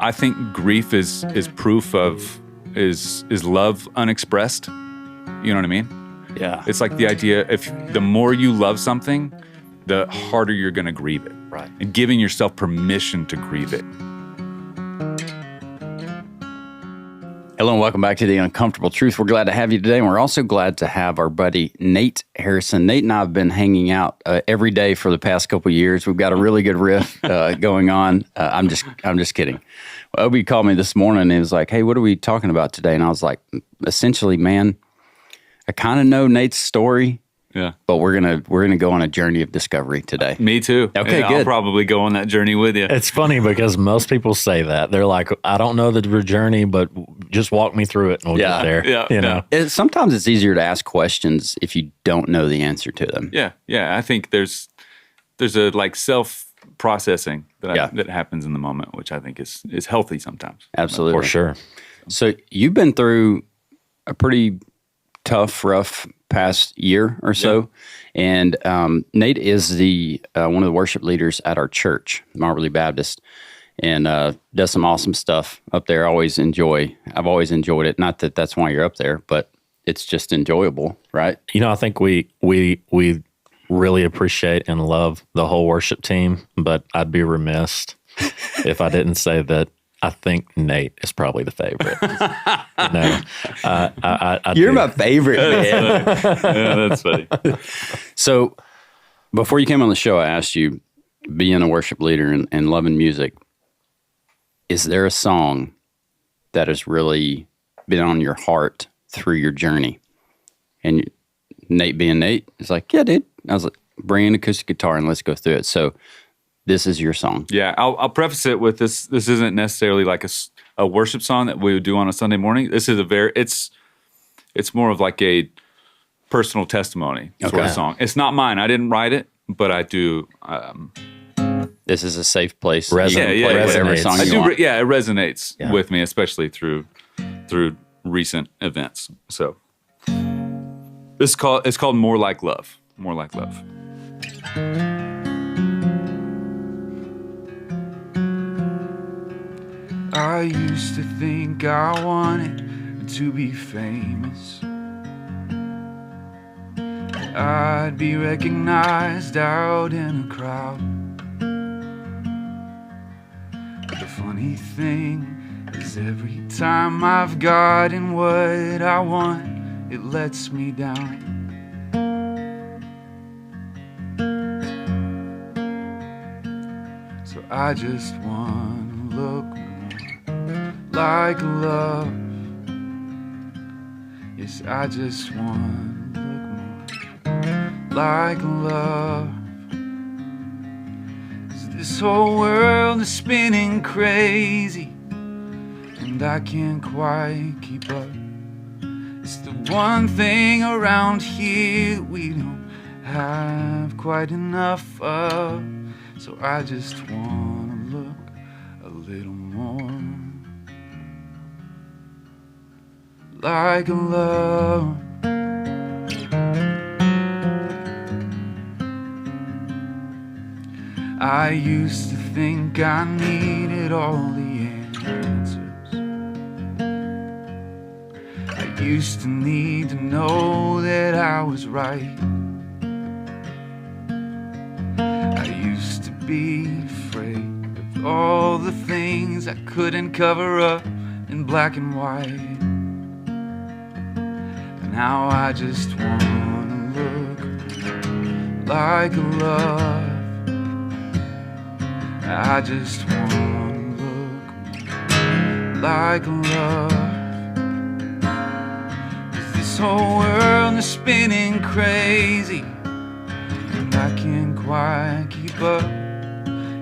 I think grief is proof of is love unexpressed. You know what I mean? Yeah. It's like the idea, if the more you love something, the harder you're going to grieve it. Right. And giving yourself permission to grieve it. Hello and welcome back to The Uncomfortable Truth. We're glad to have you today, and we're also glad to have our buddy Nate Harrison. Nate and I have been hanging out every day for the past couple of years. We've got a really good riff going on. I'm just kidding. Well, Obie called me this morning and he was like, "Hey, what are we talking about today?" And I was like, "Essentially, man, I kind of know Nate's story." Yeah. But we're gonna go on a journey of discovery today. Me too. Okay, yeah, good. I'll probably go on that journey with you. It's funny because most people say that. They're like, I don't know the journey, but just walk me through it and we'll get there. Yeah, you know? Sometimes it's easier to ask questions if you don't know the answer to them. Yeah. I think there's a like self-processing that happens in the moment, which I think is healthy sometimes. Absolutely. For sure. So you've been through a pretty tough, rough past year or so. Yeah. And Nate is the one of the worship leaders at our church, Marberly Baptist, and does some awesome stuff up there. I've always enjoyed it. Not that that's why you're up there, but it's just enjoyable, right? You know, I think we really appreciate and love the whole worship team, but I'd be remiss if I didn't say that I think Nate is probably the favorite. You're my favorite, man. Yeah, that's funny. So before you came on the show, I asked you, being a worship leader and loving music, is there a song that has really been on your heart through your journey? And Nate being Nate is like, yeah, dude. I was like, bring an acoustic guitar and let's go through it. So this is your song. Yeah, I'll preface it with this. This isn't necessarily like a worship song that we would do on a Sunday morning. This is it's more of like a personal testimony sort of song. It's not mine. I didn't write it, but I do. This is a safe place. Whatever song you want. It resonates with me, especially through recent events. So it's called More Like Love. More Like Love. I used to think I wanted to be famous. I'd be recognized out in a crowd. The funny thing is every time I've gotten what I want, it lets me down. So I just want to look like love. Yes, I just want to look more like love. 'Cause this whole world is spinning crazy, and I can't quite keep up. It's the one thing around here we don't have quite enough of. So I just want to look a little more like love. I used to think I needed all the answers. I used to need to know that I was right. I used to be afraid of all the things I couldn't cover up in black and white. Now I just wanna look like love. I just wanna look like love. 'Cause this whole world is spinning crazy, and I can't quite keep up.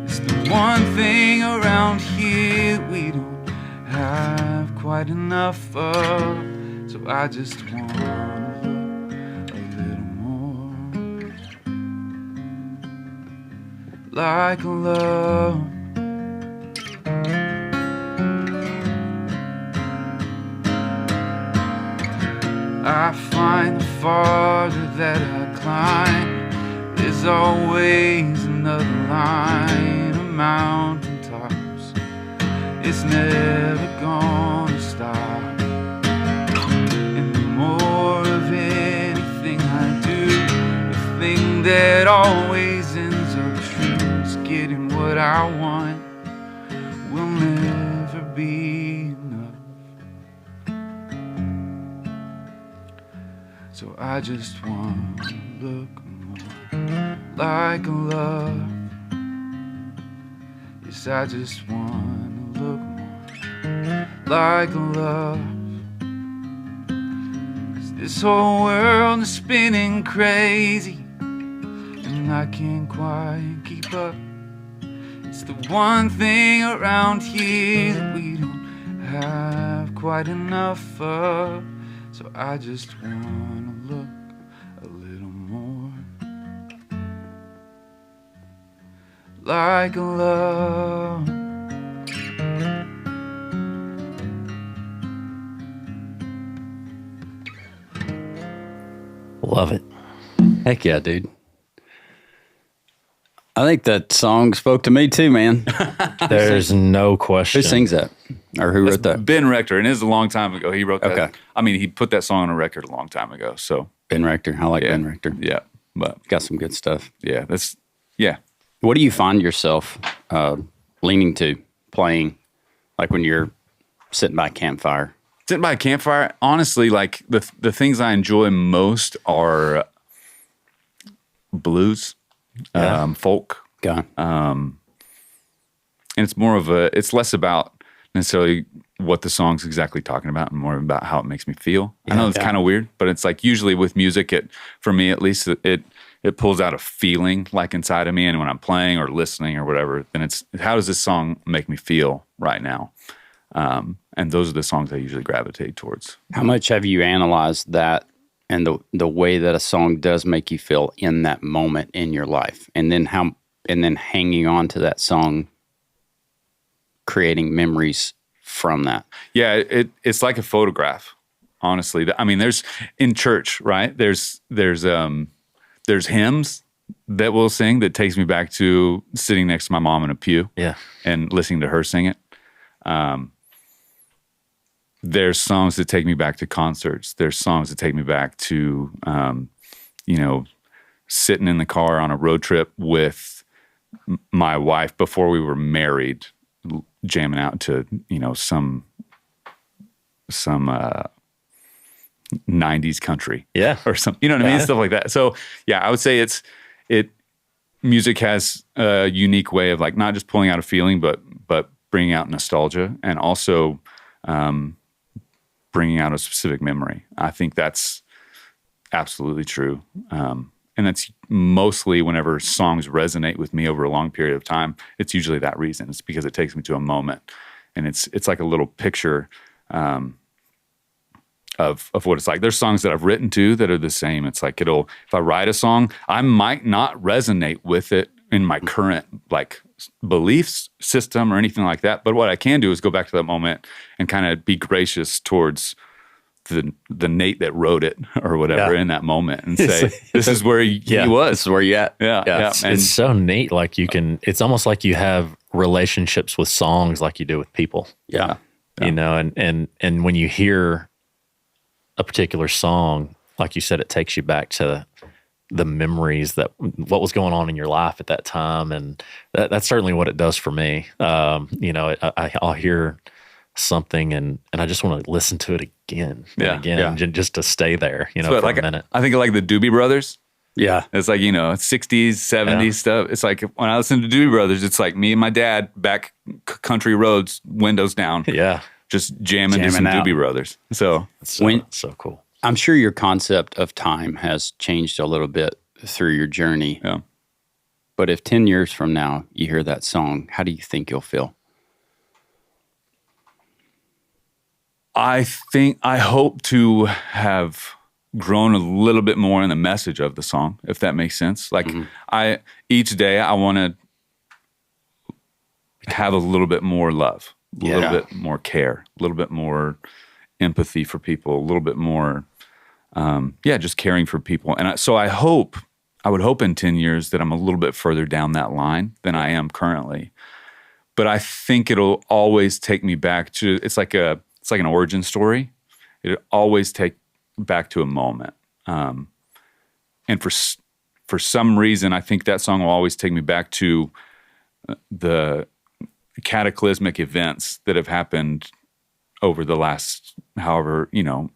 It's the one thing around here we don't have quite enough of. So I just want to look a little more like love. I find the farther that I climb, there's always another line of mountaintops. it's never gonna stop. And the more of anything I do, the thing that always ends up true is getting what I want will never be enough. So I just want to look more like a love. Yes, I just want to look more like a love. 'Cause this whole world is spinning crazy, and I can't quite keep up. It's the one thing around here that we don't have quite enough of. So I just wanna look a little more like a love. Love it. Heck yeah, dude. I think that song spoke to me too, man. There's no question. Who sings that? Or who wrote that? Ben Rector, and it was a long time ago. He wrote that. Okay. I mean, he put that song on a record a long time ago. So Ben Rector. I like yeah, Ben Rector. yeah, but Got some good stuff. yeah, that's yeah. What do you find yourself leaning to, playing, like when you're sitting by a campfire? Sitting by a campfire, honestly, like the things I enjoy most are blues, folk, Gone. and it's more of it's less about necessarily what the song's exactly talking about and more about how it makes me feel. I know it's kind of weird, but it's like usually with music, for me at least, it pulls out a feeling like inside of me, and when I'm playing or listening or whatever, then it's how does this song make me feel right now? And those are the songs I usually gravitate towards. How much have you analyzed that and the way that a song does make you feel in that moment in your life, and then hanging on to that song, creating memories from that? Yeah, it's like a photograph. Honestly, I mean, there's in church, right? There's hymns that we'll sing that takes me back to sitting next to my mom in a pew, and listening to her sing it. There's songs that take me back to concerts. There's songs that take me back to, sitting in the car on a road trip with my wife before we were married, jamming out to, some 90s country. Yeah. Or something, you know what I mean? Stuff like that. So yeah, I would say music has a unique way of like, not just pulling out a feeling, but bringing out nostalgia, and also, bringing out a specific memory. I think that's absolutely true. And that's mostly whenever songs resonate with me over a long period of time, it's usually that reason. It's because it takes me to a moment, and it's like a little picture of what it's like. There's songs that I've written too that are the same. It's like if I write a song, I might not resonate with it in my current like beliefs system or anything like that. But what I can do is go back to that moment and kind of be gracious towards the Nate that wrote it or whatever in that moment, and say, this is where he was. This is where you at. Yeah. It's so neat. Like it's almost like you have relationships with songs like you do with people. Yeah. And when you hear a particular song, like you said, it takes you back to the memories what was going on in your life at that time. And that's certainly what it does for me. I'll hear something and I just want to listen to it again and again, just to stay there, for a minute. I think of like the Doobie Brothers. Yeah. It's like, 60s, 70s stuff. It's like when I listen to Doobie Brothers, it's like me and my dad back country roads, windows down. Yeah. Just jamming to some out. Doobie Brothers. So so cool. I'm sure your concept of time has changed a little bit through your journey. Yeah. But if 10 years from now you hear that song, how do you think you'll feel? I hope to have grown a little bit more in the message of the song, if that makes sense. Like each day I want to have a little bit more love, a little bit more care, a little bit more empathy for people, a little bit more, just caring for people. And so I would hope in 10 years that I'm a little bit further down that line than I am currently. but I think it'll always take me back to, it's like an origin story. It'll always take back to a moment. And for some reason, I think that song will always take me back to the cataclysmic events that have happened over the last, however,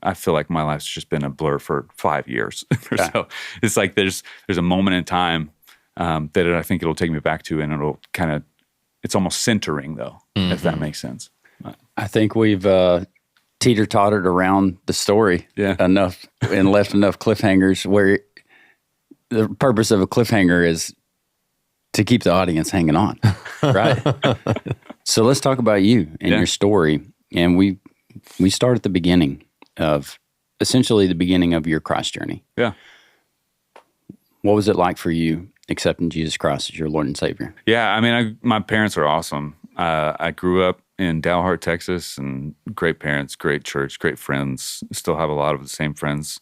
I feel like my life's just been a blur for 5 years or so. It's like there's a moment in time that I think it'll take me back to, and it'll kind of, it's almost centering though, if that makes sense. I think we've teeter-tottered around the story enough and left enough cliffhangers where the purpose of a cliffhanger is to keep the audience hanging on, right? So let's talk about you and your story. And we start at the beginning of, essentially the beginning of your Christ journey. Yeah. What was it like for you accepting Jesus Christ as your Lord and Savior? Yeah, I mean, my parents are awesome. I grew up in Dalhart, Texas, and great parents, great church, great friends. Still have a lot of the same friends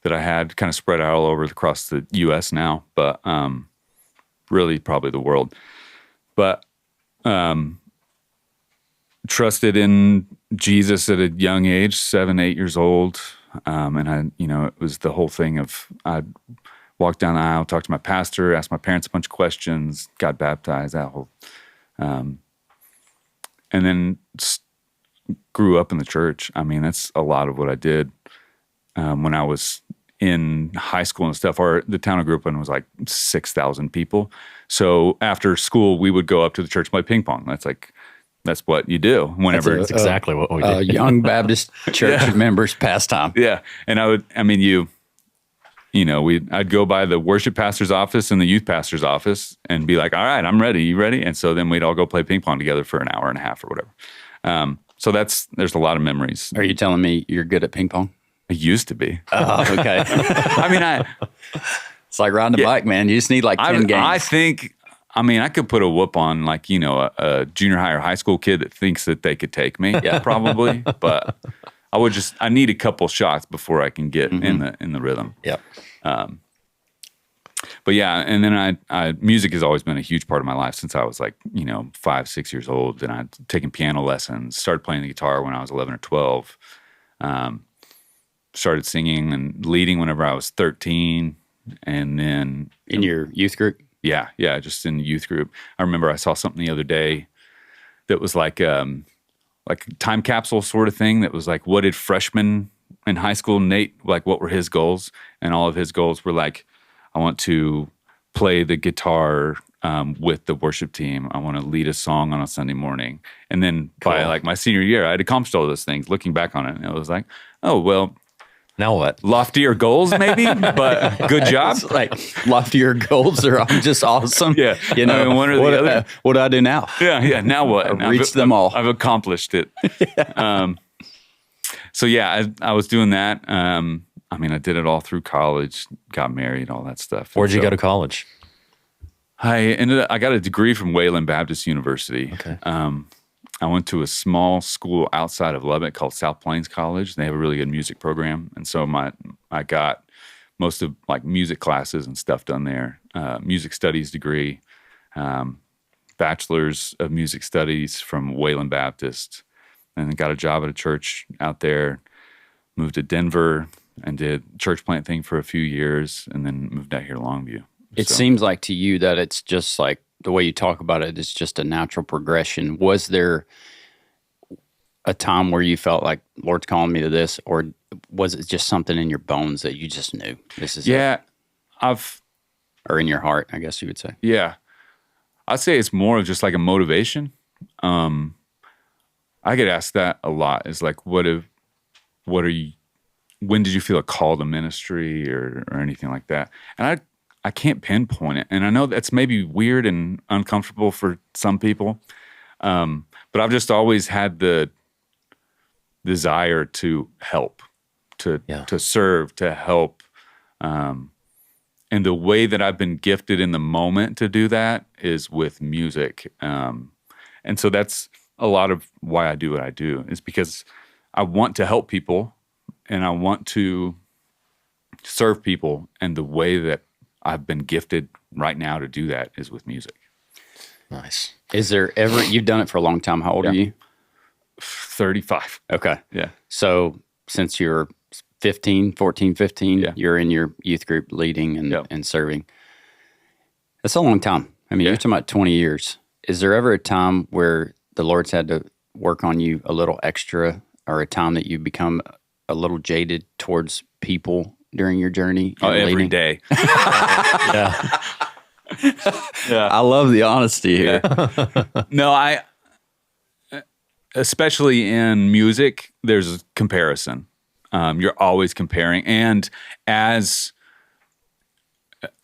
that I had, kind of spread out all over across the U.S. now, but really probably the world. But trusted in Jesus at a young age, 7, 8 years old, and it was the whole thing of I'd walk down the aisle, talk to my pastor, ask my parents a bunch of questions, got baptized, that whole, and then grew up in the church. I mean, that's a lot of what I did when I was in high school and stuff. The town I grew up in was like 6,000 people. So after school, we would go up to the church and play ping pong. That's what you do whenever. That's exactly what we do. Young Baptist church members pastime. Yeah. And I'd go by the worship pastor's office and the youth pastor's office and be like, all right, I'm ready. You ready? And so then we'd all go play ping pong together for an hour and a half or whatever. So there's a lot of memories. Are you telling me you're good at ping pong? I used to be. Oh, okay. I mean, it's like riding a bike, man. You just need like 10 games. I think, I could put a whoop on like, a junior high or high school kid that thinks that they could take me. Yeah, probably. But I need a couple shots before I can get in the rhythm. Yep. But yeah, and then music has always been a huge part of my life since I was like, 5, 6 years old. And I'd taken piano lessons, started playing the guitar when I was 11 or 12. Started singing and leading whenever I was 13. And then in your youth group? Yeah, just in the youth group. I remember I saw something the other day that was like a time capsule sort of thing that was like, what did freshmen in high school, Nate, like what were his goals? And all of his goals were like, I want to play the guitar with the worship team. I want to lead a song on a Sunday morning. And then by like my senior year, I had accomplished all those things. Looking back on it, and it was like, oh, well, now what? Loftier goals, maybe, but good job. Like loftier goals are just awesome. Yeah, one or the other. What do I do now? Yeah. Now what? I've reached them all. I've accomplished it. So yeah, I was doing that. I did it all through college. Got married, all that stuff. Where'd you go to college? I got a degree from Wayland Baptist University. Okay. I went to a small school outside of Lubbock called South Plains College. They have a really good music program. And so I got most of like music classes and stuff done there. Music studies degree, bachelor's of music studies from Wayland Baptist, and then got a job at a church out there, moved to Denver and did church plant thing for a few years, and then moved out here to Longview. It seems like to you that it's just like the way you talk about it is just a natural progression. Was there a time where you felt like Lord's calling me to this, or was it just something in your bones that you just knew this is it? Or in your heart, I guess you would say. Yeah. I'd say it's more of just like a motivation. I get asked that a lot. Is like, when did you feel a call to ministry or anything like that? And I can't pinpoint it. And I know that's maybe weird and uncomfortable for some people. But I've just always had the desire to help, to serve, to help. And the way that I've been gifted in the moment to do that is with music. And so that's a lot of why I do what I do, is because I want to help people and I want to serve people. And the way that I've been gifted right now to do that is with music. Nice. Is there ever, you've done it for a long time. How old are you? 35. Okay. Yeah. So since you're 15, you're in your youth group leading and serving. That's a long time. I mean, you're talking about 20 years. Is there ever a time where the Lord's had to work on you a little extra, or a time that you become a little jaded towards people during your journey? Every day. Yeah. Yeah. I love the honesty here. No, especially in music, there's a comparison. You're always comparing. And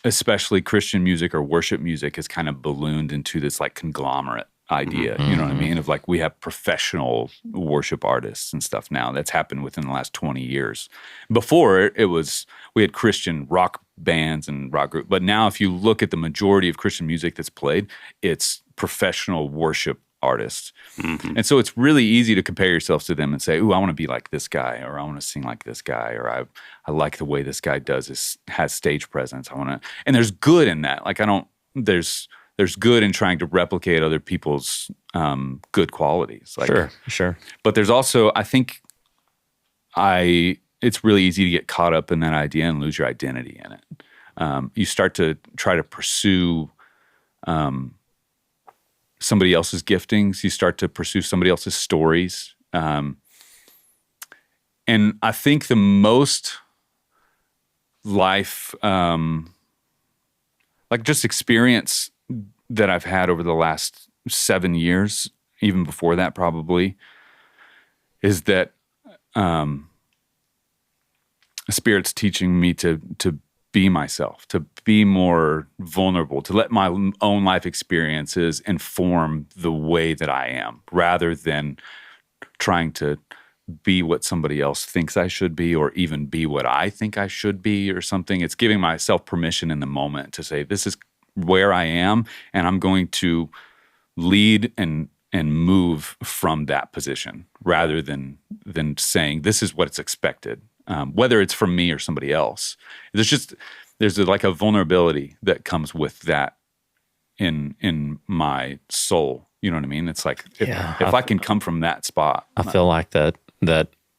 especially Christian music or worship music has kind of ballooned into this like conglomerate idea, you know what I mean? Of like, we have professional worship artists and stuff now. That's happened within the last 20 years. Before we had Christian rock bands and rock groups. But now if you look at the majority of Christian music that's played, it's professional worship artists. Mm-hmm. And so it's really easy to compare yourself to them and say, ooh, I want to be like this guy, or I want to sing like this guy, or I like the way this guy has stage presence. And there's good in that. Like there's good in trying to replicate other people's good qualities. Like, Sure. But there's also, I think it's really easy to get caught up in that idea and lose your identity in it. You start to try to pursue somebody else's giftings. You start to pursue somebody else's stories. And I think the most life, like just experience that I've had over the last 7 years, even before that probably, is that the Spirit's teaching me to be myself, to be more vulnerable, to let my own life experiences inform the way that I am, rather than trying to be what somebody else thinks I should be, or even be what I think I should be or something. It's giving myself permission in the moment to say, this is where I am, and I'm going to lead and move from that position, rather than saying this is what's expected, whether it's from me or somebody else. There's like a vulnerability that comes with that in my soul. You know what I mean? It's like if I can come from that spot, I feel like that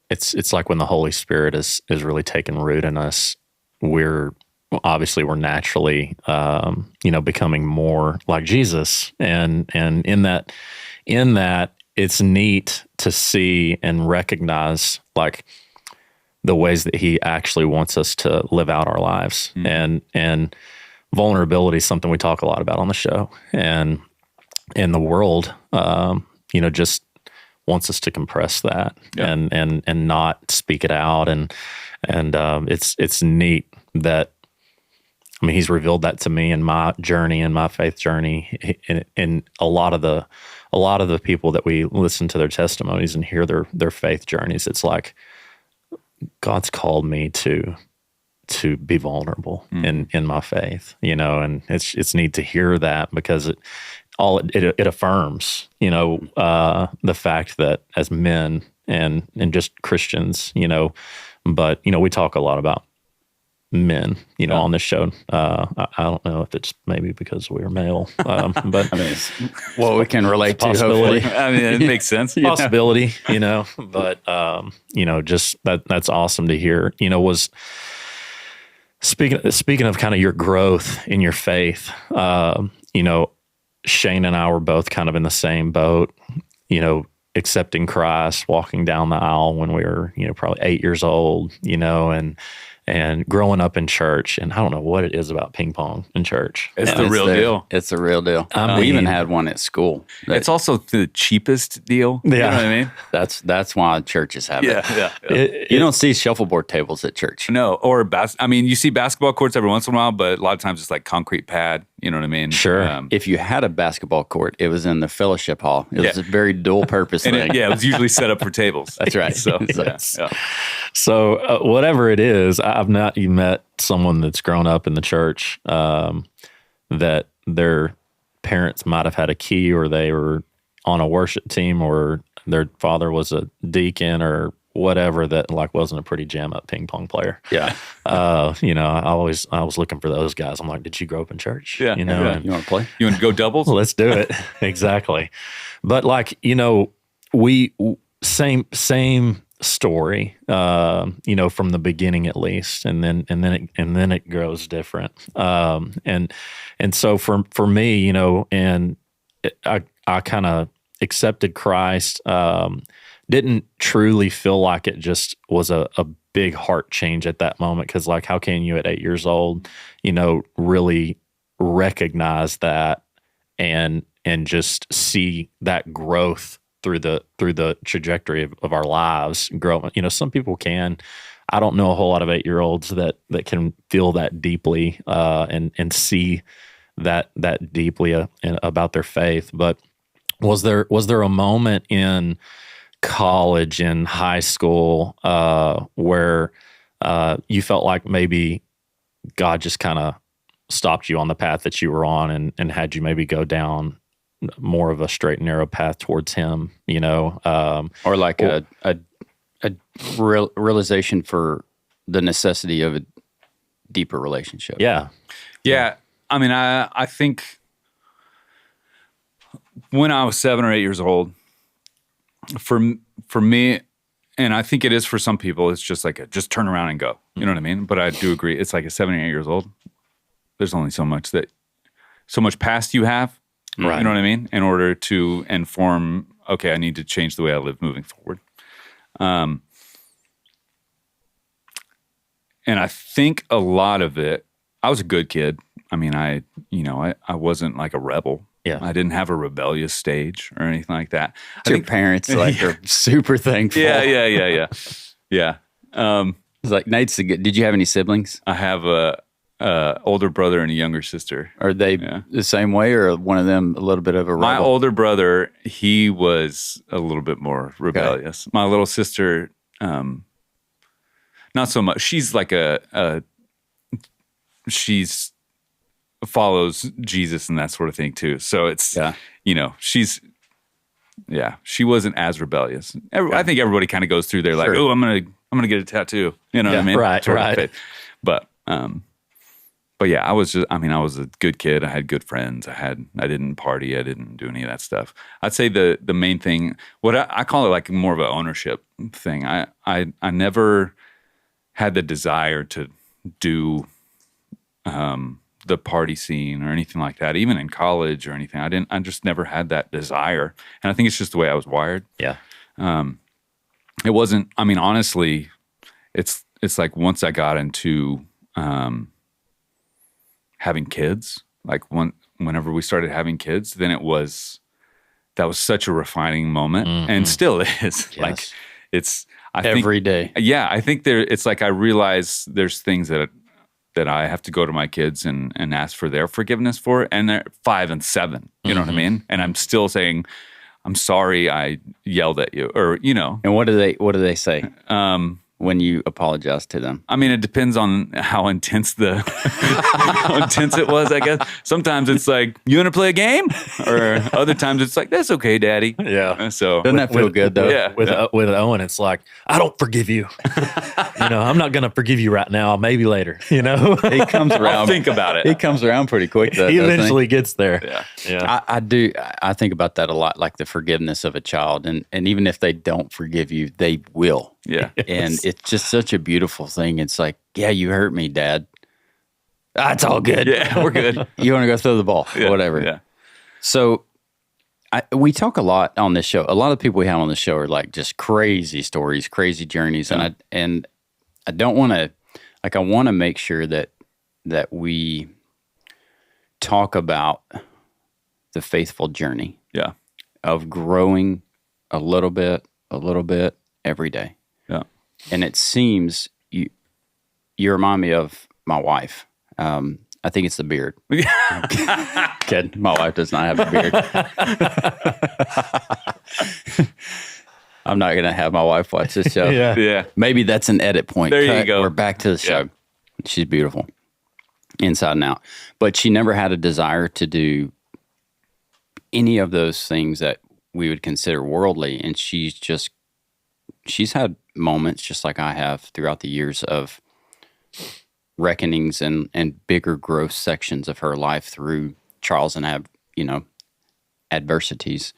it's like when the Holy Spirit is really taking root in us, we're naturally, becoming more like Jesus. And in that it's neat to see and recognize like the ways that he actually wants us to live out our lives. Mm-hmm. And vulnerability is something we talk a lot about on the show. And in the world, just wants us to compress that and not speak it out. And it's neat that, I mean, he's revealed that to me in my journey, in my faith journey, and a lot of the people that we listen to their testimonies and hear their faith journeys. It's like God's called me to be vulnerable in my faith, and it's neat to hear that, because it affirms, the fact that as men and just Christians, but we talk a lot about men, on this show. I don't know if it's maybe because we're male, but I mean, we can relate to. Possibility. Hopefully. I mean, it makes sense. Possibility, but just that's awesome to hear. Was speaking of kind of your growth in your faith. Shane and I were both kind of in the same boat. Accepting Christ, walking down the aisle when we were, probably 8 years old. And growing up in church, and I don't know what it is about ping pong in church. It's the real deal. It's a real deal. We even had one at school. It's also the cheapest deal. You know what I mean? That's why churches have it. Yeah. You don't see shuffleboard tables at church. No, or you see basketball courts every once in a while, but a lot of times it's like concrete pad. You know what I mean? Sure. If you had a basketball court, it was in the fellowship hall. It was a very dual purpose thing. It was usually set up for tables. That's right. So whatever it is, I've not even met someone that's grown up in the church that their parents might have had a key, or they were on a worship team, or their father was a deacon or whatever that like wasn't a pretty jam up ping pong player. Yeah. You know, I was looking for those guys. I'm like, did you grow up in church? Yeah. You know, Yeah. and You want to play? You want to go doubles? let's do it. Exactly. But like, you know, same story, you know, from the beginning at least, and then it grows different. And so for me, you know, and I kind of accepted Christ, didn't truly feel like it just was a big heart change at that moment. Cause like, how can you at 8 years old, you know, really recognize that and just see that growth through the trajectory of our lives growing. You know, some people can. I don't know a whole lot of 8-year-olds that can feel that deeply and see that deeply about their faith. But was there a moment in college and high school where you felt like maybe God just kind of stopped you on the path that you were on and had you maybe go down more of a straight and narrow path towards Him, you know, or like a realization for the necessity of a deeper relationship? Yeah. Yeah. I mean, I think when I was 7 or 8 years old, for me, and I think it is for some people, it's just like just turn around and go. You know what I mean? But I do agree. It's like at 7 or 8 years old, there's only so much past you have. Right. You know what I mean? In order to inform, okay, I need to change the way I live moving forward. And I think a lot of it, I was a good kid. I mean, I wasn't like a rebel. Yeah. I didn't have a rebellious stage or anything like that. Your parents like are super thankful. Yeah. It's like Nate's did you have any siblings? I have a older brother and a younger sister. Are they the same way, or one of them a little bit of a rebel? My older brother, he was a little bit more rebellious. Okay. My little sister, not so much. She's like she's follows Jesus and that sort of thing too. So it's, you know, she wasn't as rebellious. I think everybody kind of goes through there like, oh, I'm gonna get a tattoo. You know what I mean? Right. But yeah, I was a good kid. I had good friends. I didn't party. I didn't do any of that stuff. I'd say the main thing, what I call it like more of an ownership thing. I never had the desire to do the party scene or anything like that, even in college or anything. I just never had that desire. And I think it's just the way I was wired. Yeah. It wasn't, I mean, honestly, it's like once I got into having kids, like whenever we started having kids, then that was such a refining moment, and still is. Yes. Like every day. Yeah, I think it's like I realize there's things that I have to go to my kids and ask for their forgiveness for, and they're 5 and 7. You know what I mean? And I'm still saying, I'm sorry I yelled at you, or you know. And what do they say? When you apologize to them? I mean, it depends on how intense how intense it was, I guess. Sometimes it's like, you want to play a game? Or other times it's like, that's okay, Daddy. Yeah. So doesn't that feel good though? Yeah. With Owen, it's like, I don't forgive you. You know, I'm not going to forgive you right now. Maybe later, you know? He comes around. I'll think about it. He comes around pretty quick though. He eventually gets there. Yeah. Yeah. I do. I think about that a lot, like the forgiveness of a child. And even if they don't forgive you, they will. Yeah. And it's just such a beautiful thing. It's like, yeah, you hurt me, Dad. It's all good. Yeah, we're good. You want to go throw the ball, Yeah, whatever. Yeah. So we talk a lot on this show. A lot of the people we have on the show are like just crazy stories, crazy journeys. Yeah. And I don't want to, like, I want to make sure that we talk about the faithful journey. Yeah. Of growing a little bit every day. Yeah. And it seems you remind me of my wife. I think it's the beard. Kid, my wife does not have a beard. I'm not going to have my wife watch this show. Yeah. Yeah. Maybe that's an edit point. There you go. We're back to the show. Yeah. She's beautiful inside and out. But she never had a desire to do any of those things that we would consider worldly. And she's just she's had moments just like I have throughout the years of reckonings and bigger growth sections of her life through trials and adversities.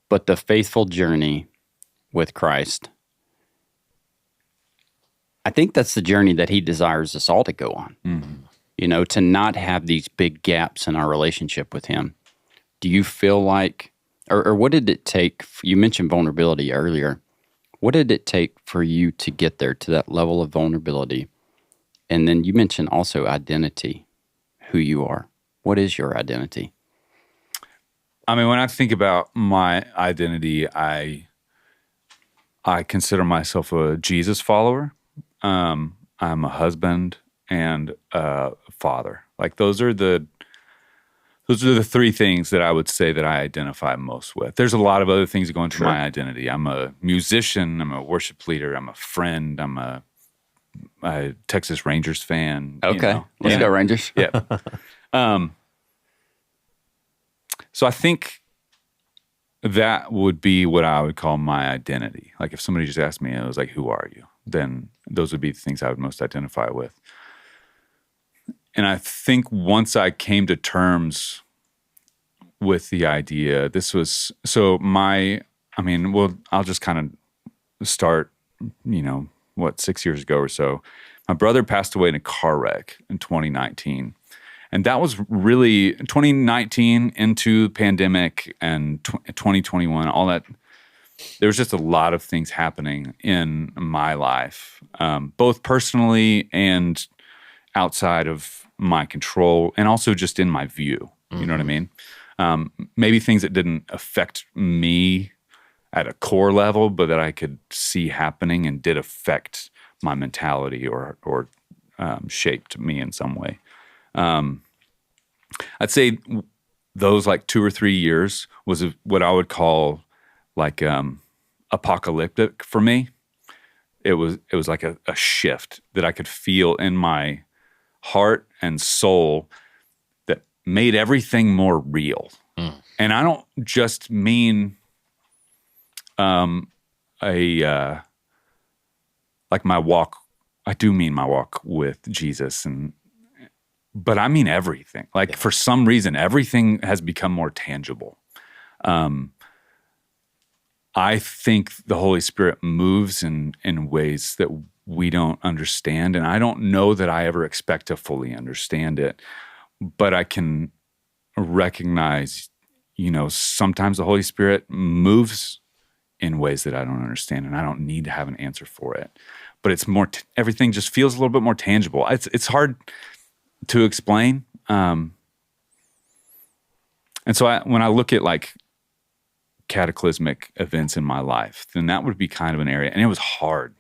But the faithful journey with Christ, I think that's the journey that he desires us all to go on. Mm-hmm. To not have these big gaps in our relationship with him. Do you feel like, or what did it take? You mentioned vulnerability earlier. What did it take for you to get there to that level of vulnerability? And then you mentioned also identity, who you are. What is your identity? I mean, when I think about my identity, I consider myself a Jesus follower. I'm a husband and a father. Like those are the three things that I would say that I identify most with. There's a lot of other things that go into my identity. I'm a musician. I'm a worship leader. I'm a friend. I'm a Texas Rangers fan. Okay, let's go Rangers. Yeah. So I think that would be what I would call my identity. Like if somebody just asked me, I was like, "Who are you?" Then those would be the things I would most identify with. And I think once I came to terms with the idea, I'll just kind of start, 6 years ago or so. My brother passed away in a car wreck in 2019. And that was really 2019 into pandemic and 2021, all that. There was just a lot of things happening in my life, both personally and outside of my control, and also just in my view. You know what I mean? Maybe things that didn't affect me at a core level, but that I could see happening and did affect my mentality or shaped me in some way. I'd say those like 2 or 3 years was what I would call like apocalyptic for me. It was like a shift that I could feel in my heart and soul that made everything more real. And I don't just mean like my walk. I do mean my walk with Jesus, but I mean everything. Like for some reason, everything has become more tangible. I think the Holy Spirit moves in ways that we don't understand, and I don't know that I ever expect to fully understand it, but I can recognize, sometimes the Holy Spirit moves in ways that I don't understand, and I don't need to have an answer for it. But it's more, everything just feels a little bit more tangible. It's hard to explain. And so when I look at like cataclysmic events in my life, then that would be kind of an area. And it was hard.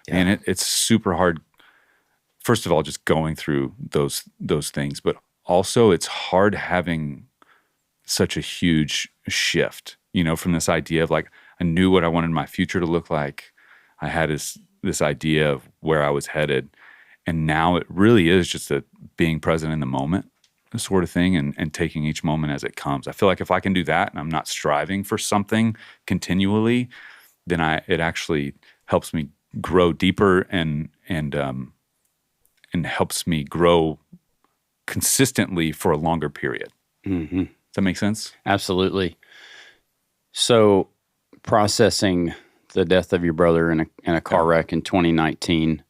Yeah. And it's super hard. First of all, just going through those things, but also it's hard having such a huge shift, from this idea of like, I knew what I wanted my future to look like. I had this idea of where I was headed. And now it really is just a being present in the moment sort of thing and taking each moment as it comes. I feel like if I can do that and I'm not striving for something continually, then it actually helps me grow deeper and helps me grow consistently for a longer period. Mm-hmm. Does that make sense? Absolutely. So processing the death of your brother in a car wreck in 2019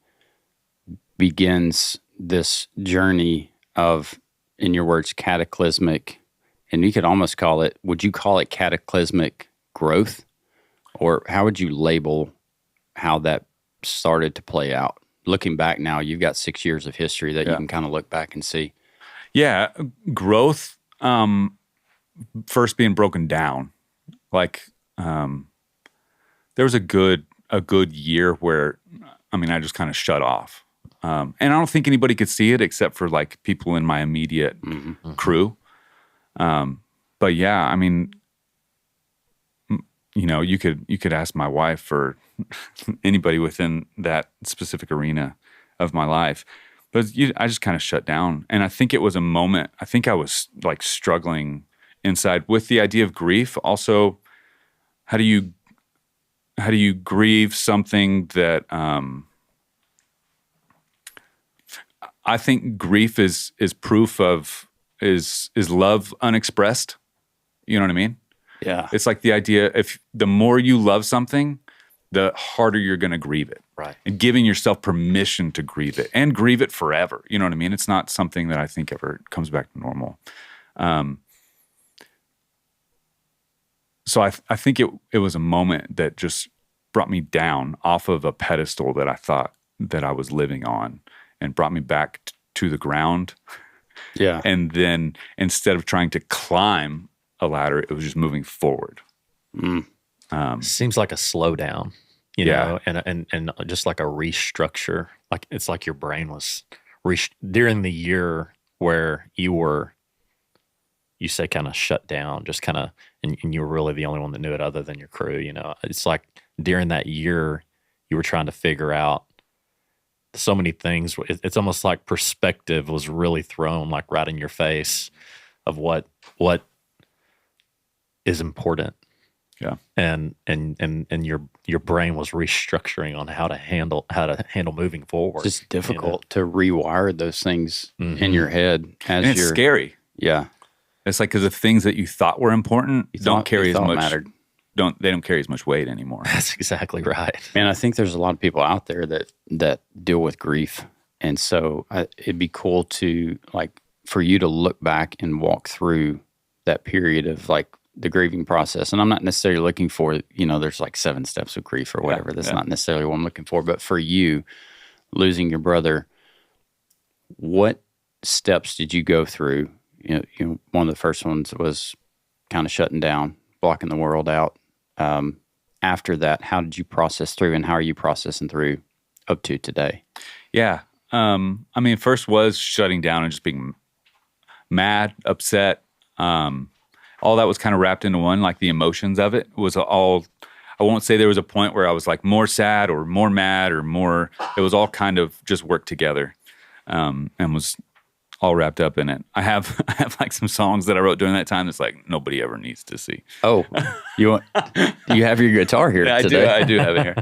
begins this journey of, in your words, cataclysmic, and you could almost would you call it cataclysmic growth? Or how would you label how that started to play out? Looking back now, you've got 6 years of history that you can kind of look back and see. Yeah, growth, first being broken down. Like, there was a good year where, I just kind of shut off. And I don't think anybody could see it except for like people in my immediate crew. But yeah, you could ask my wife or anybody within that specific arena of my life. But I just kind of shut down. And I think it was a moment, I think I was like struggling inside with the idea of grief. Also, how do you grieve something that I think grief is proof of is love unexpressed. You know what I mean? Yeah. It's like the idea, if the more you love something, the harder you're going to grieve it. Right. And giving yourself permission to grieve it and grieve it forever. You know what I mean? It's not something that I think ever comes back to normal. So I think it was a moment that just brought me down off of a pedestal that I thought that I was living on and brought me back to the ground. Yeah. And then instead of trying to climb a ladder, it was just moving forward. Seems like a slowdown, you Yeah. know, and just like a restructure. Like it's like your brain was during the year where you say kind of shut down, just kind of, and you were really the only one that knew it other than your crew. You know, it's like during that year you were trying to figure out so many things. It's almost like perspective was really thrown like right in your face of what is important. Yeah. And your brain was restructuring on how to handle moving forward. It's just difficult to rewire those things in your head as And it's scary. Yeah. It's like because the things that you thought were important don't carry as much. Mattered. They don't carry as much weight anymore. That's exactly right. And I think there's a lot of people out there that deal with grief, and so it'd be cool to like for you to look back and walk through that period of like the grieving process. And I'm not necessarily looking for, there's like 7 steps of grief or whatever. That's not necessarily what I'm looking for. But for you, losing your brother, what steps did you go through? One of the first ones was kind of shutting down, blocking the world out. After that, how did you process through, and how are you processing through up to today? Yeah. First was shutting down and just being mad, upset. All that was kind of wrapped into one, like the emotions of it was all, I won't say there was a point where I was like more sad or more mad or more, it was all kind of just worked together, and was all wrapped up in it. I have like some songs that I wrote during that time that's like nobody ever needs to see. Oh, you have your guitar here today? I do have it here.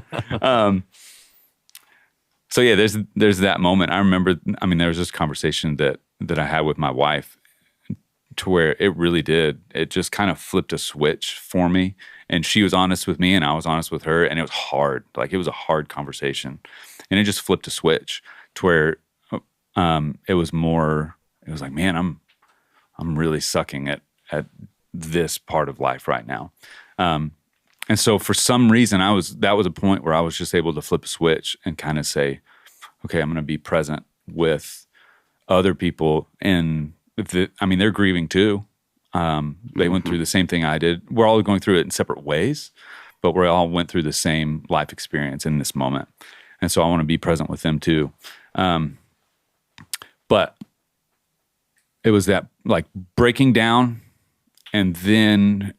So yeah, there's that moment. I remember, there was this conversation that I had with my wife to where it really did. It just kind of flipped a switch for me. And she was honest with me and I was honest with her. And it was hard. Like it was a hard conversation. And it just flipped a switch to where it was like, man, I'm really sucking at this part of life right now. And so for some reason that was a point where I was just able to flip a switch and kind of say, okay, I'm going to be present with other people. And they're grieving too. They went through the same thing I did. We're all going through it in separate ways, but we all went through the same life experience in this moment. And so I want to be present with them too. But it was that like breaking down and then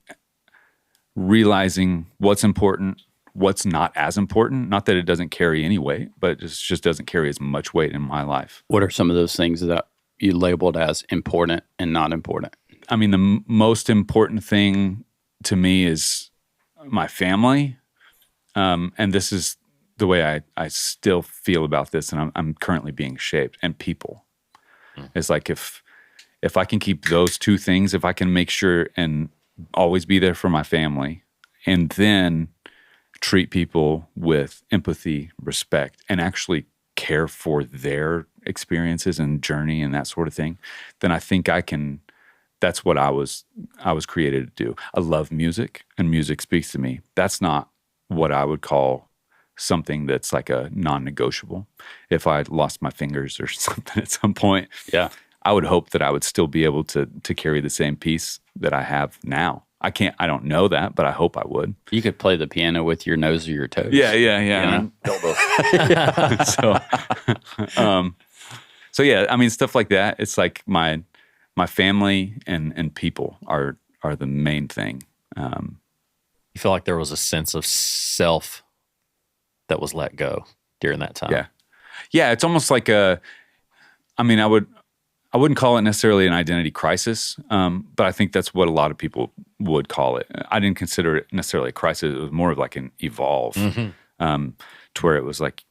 realizing what's important, what's not as important. Not that it doesn't carry any weight, but it just doesn't carry as much weight in my life. What are some of those things that you labeled as important and not important? The most important thing to me is my family. And this is the way I still feel about this, and I'm currently being shaped, and people. It's like if I can keep those 2 things, if I can make sure and always be there for my family, and then treat people with empathy, respect, and actually care for their experiences and journey and that sort of thing, then I think I can. That's what I was created to do. I love music, and music speaks to me. That's not what I would call something that's like a non-negotiable. If I lost my fingers or something at some point, I would hope that I would still be able to carry the same piece that I have now. I don't know that, but I hope I would. You could play the piano with your nose or your toes. Yeah. So yeah, stuff like that. It's like my family and people are the main thing. You feel like there was a sense of self that was let go during that time. Yeah. It's almost like I I wouldn't call it necessarily an identity crisis, but I think that's what a lot of people would call it. I didn't consider it necessarily a crisis. It was more of like an evolve, to where it was like,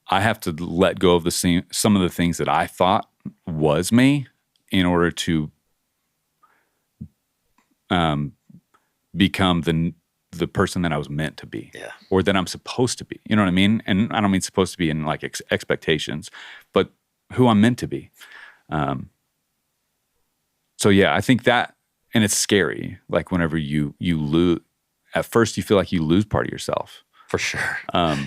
I have to let go of some of the things that I thought was me in order to become the person that I was meant to be, or that I'm supposed to be. You know what I mean? And I don't mean supposed to be in like expectations, but who I'm meant to be. So yeah, I think that, and it's scary. Like whenever you lose, at first you feel like you lose part of yourself. For sure.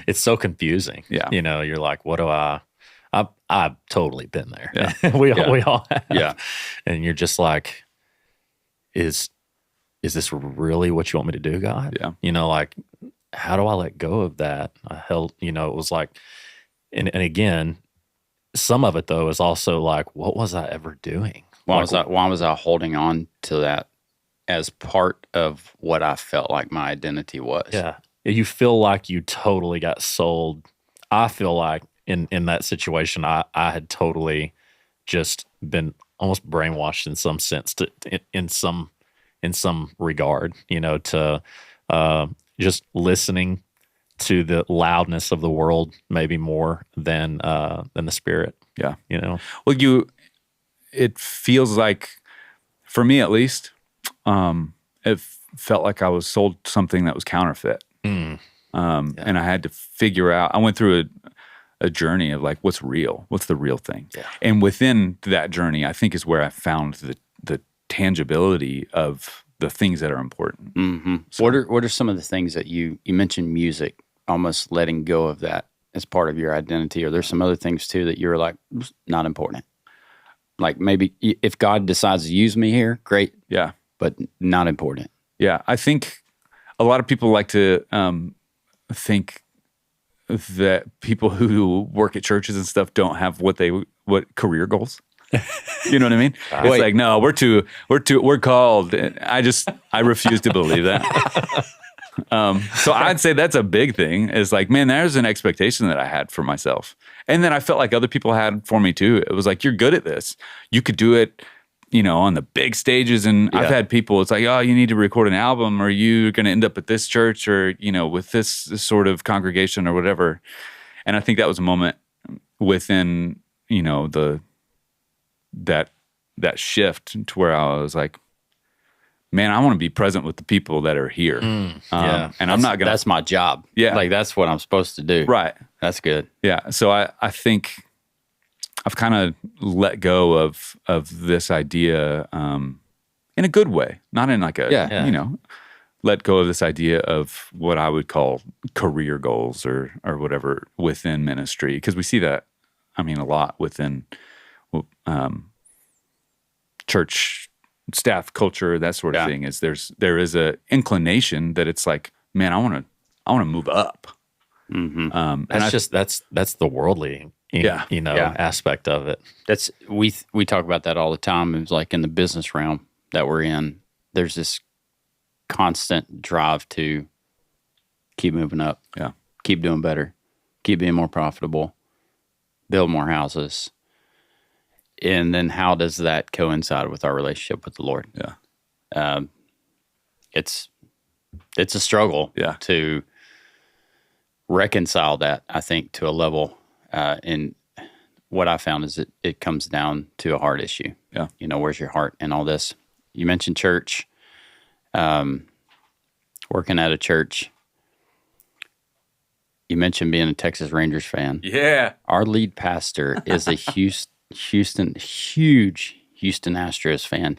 It's so confusing. Yeah. You know, you're like, what do I've totally been there. Yeah. we all have. Yeah. And you're just like, is this really what you want me to do, God? Yeah. You know, like, how do I let go of that? It was like, and again, some of it though is also like, what was I ever doing? Why was I holding on to that as part of what I felt like my identity was? Yeah. You feel like you totally got sold. I feel like in that situation, I had totally just been almost brainwashed in some sense, in some regard, you know, to just listening to the loudness of the world, maybe more than the Spirit. Yeah. You know? Well, it feels like, for me at least, it felt like I was sold something that was counterfeit. And I had to figure out, I went through a journey of like, what's real? What's the real thing? Yeah. And within that journey, I think is where I found the tangibility of the things that are important. Mm-hmm. So, what are some of the things that you mentioned music, almost letting go of that as part of your identity? Or there's some other things too that you're like, not important. Like maybe if God decides to use me here, great. Yeah. But not important. Yeah. I think a lot of people like to think that people who work at churches and stuff don't have what career goals. You know what I mean? It's like, no, we're called. I refuse to believe that. So I'd say that's a big thing. Is like, man, there's an expectation that I had for myself, and then I felt like other people had for me too. It was like, you're good at this. You could do it, you know, on the big stages. And I've had people, it's like, oh, you need to record an album, or you're going to end up at this church, or, you know, with this sort of congregation or whatever. And I think that was a moment within, you know, that shift to where I was like, man, I want to be present with the people that are here. And I'm not going to. That's my job. Yeah. Like that's what I'm supposed to do. Right. That's good. Yeah. So I think I've kind of let go of this idea in a good way, not in like a, you know, let go of this idea of what I would call career goals or whatever within ministry. Because we see that, I mean, a lot within church staff culture, that sort of thing. Is there is a inclination that it's like, man, I want to move up. Mm-hmm. And that's the worldly, aspect of it. That's we talk about that all the time. It's like in the business realm that we're in, there's this constant drive to keep moving up, keep doing better, keep being more profitable, build more houses. And then how does that coincide with our relationship with the Lord? Yeah. It's a struggle to reconcile that, I think, to a level. And what I found is it comes down to a heart issue. Yeah. You know, where's your heart in all this? You mentioned church, working at a church. You mentioned being a Texas Rangers fan. Yeah. Our lead pastor is a huge Houston Astros fan.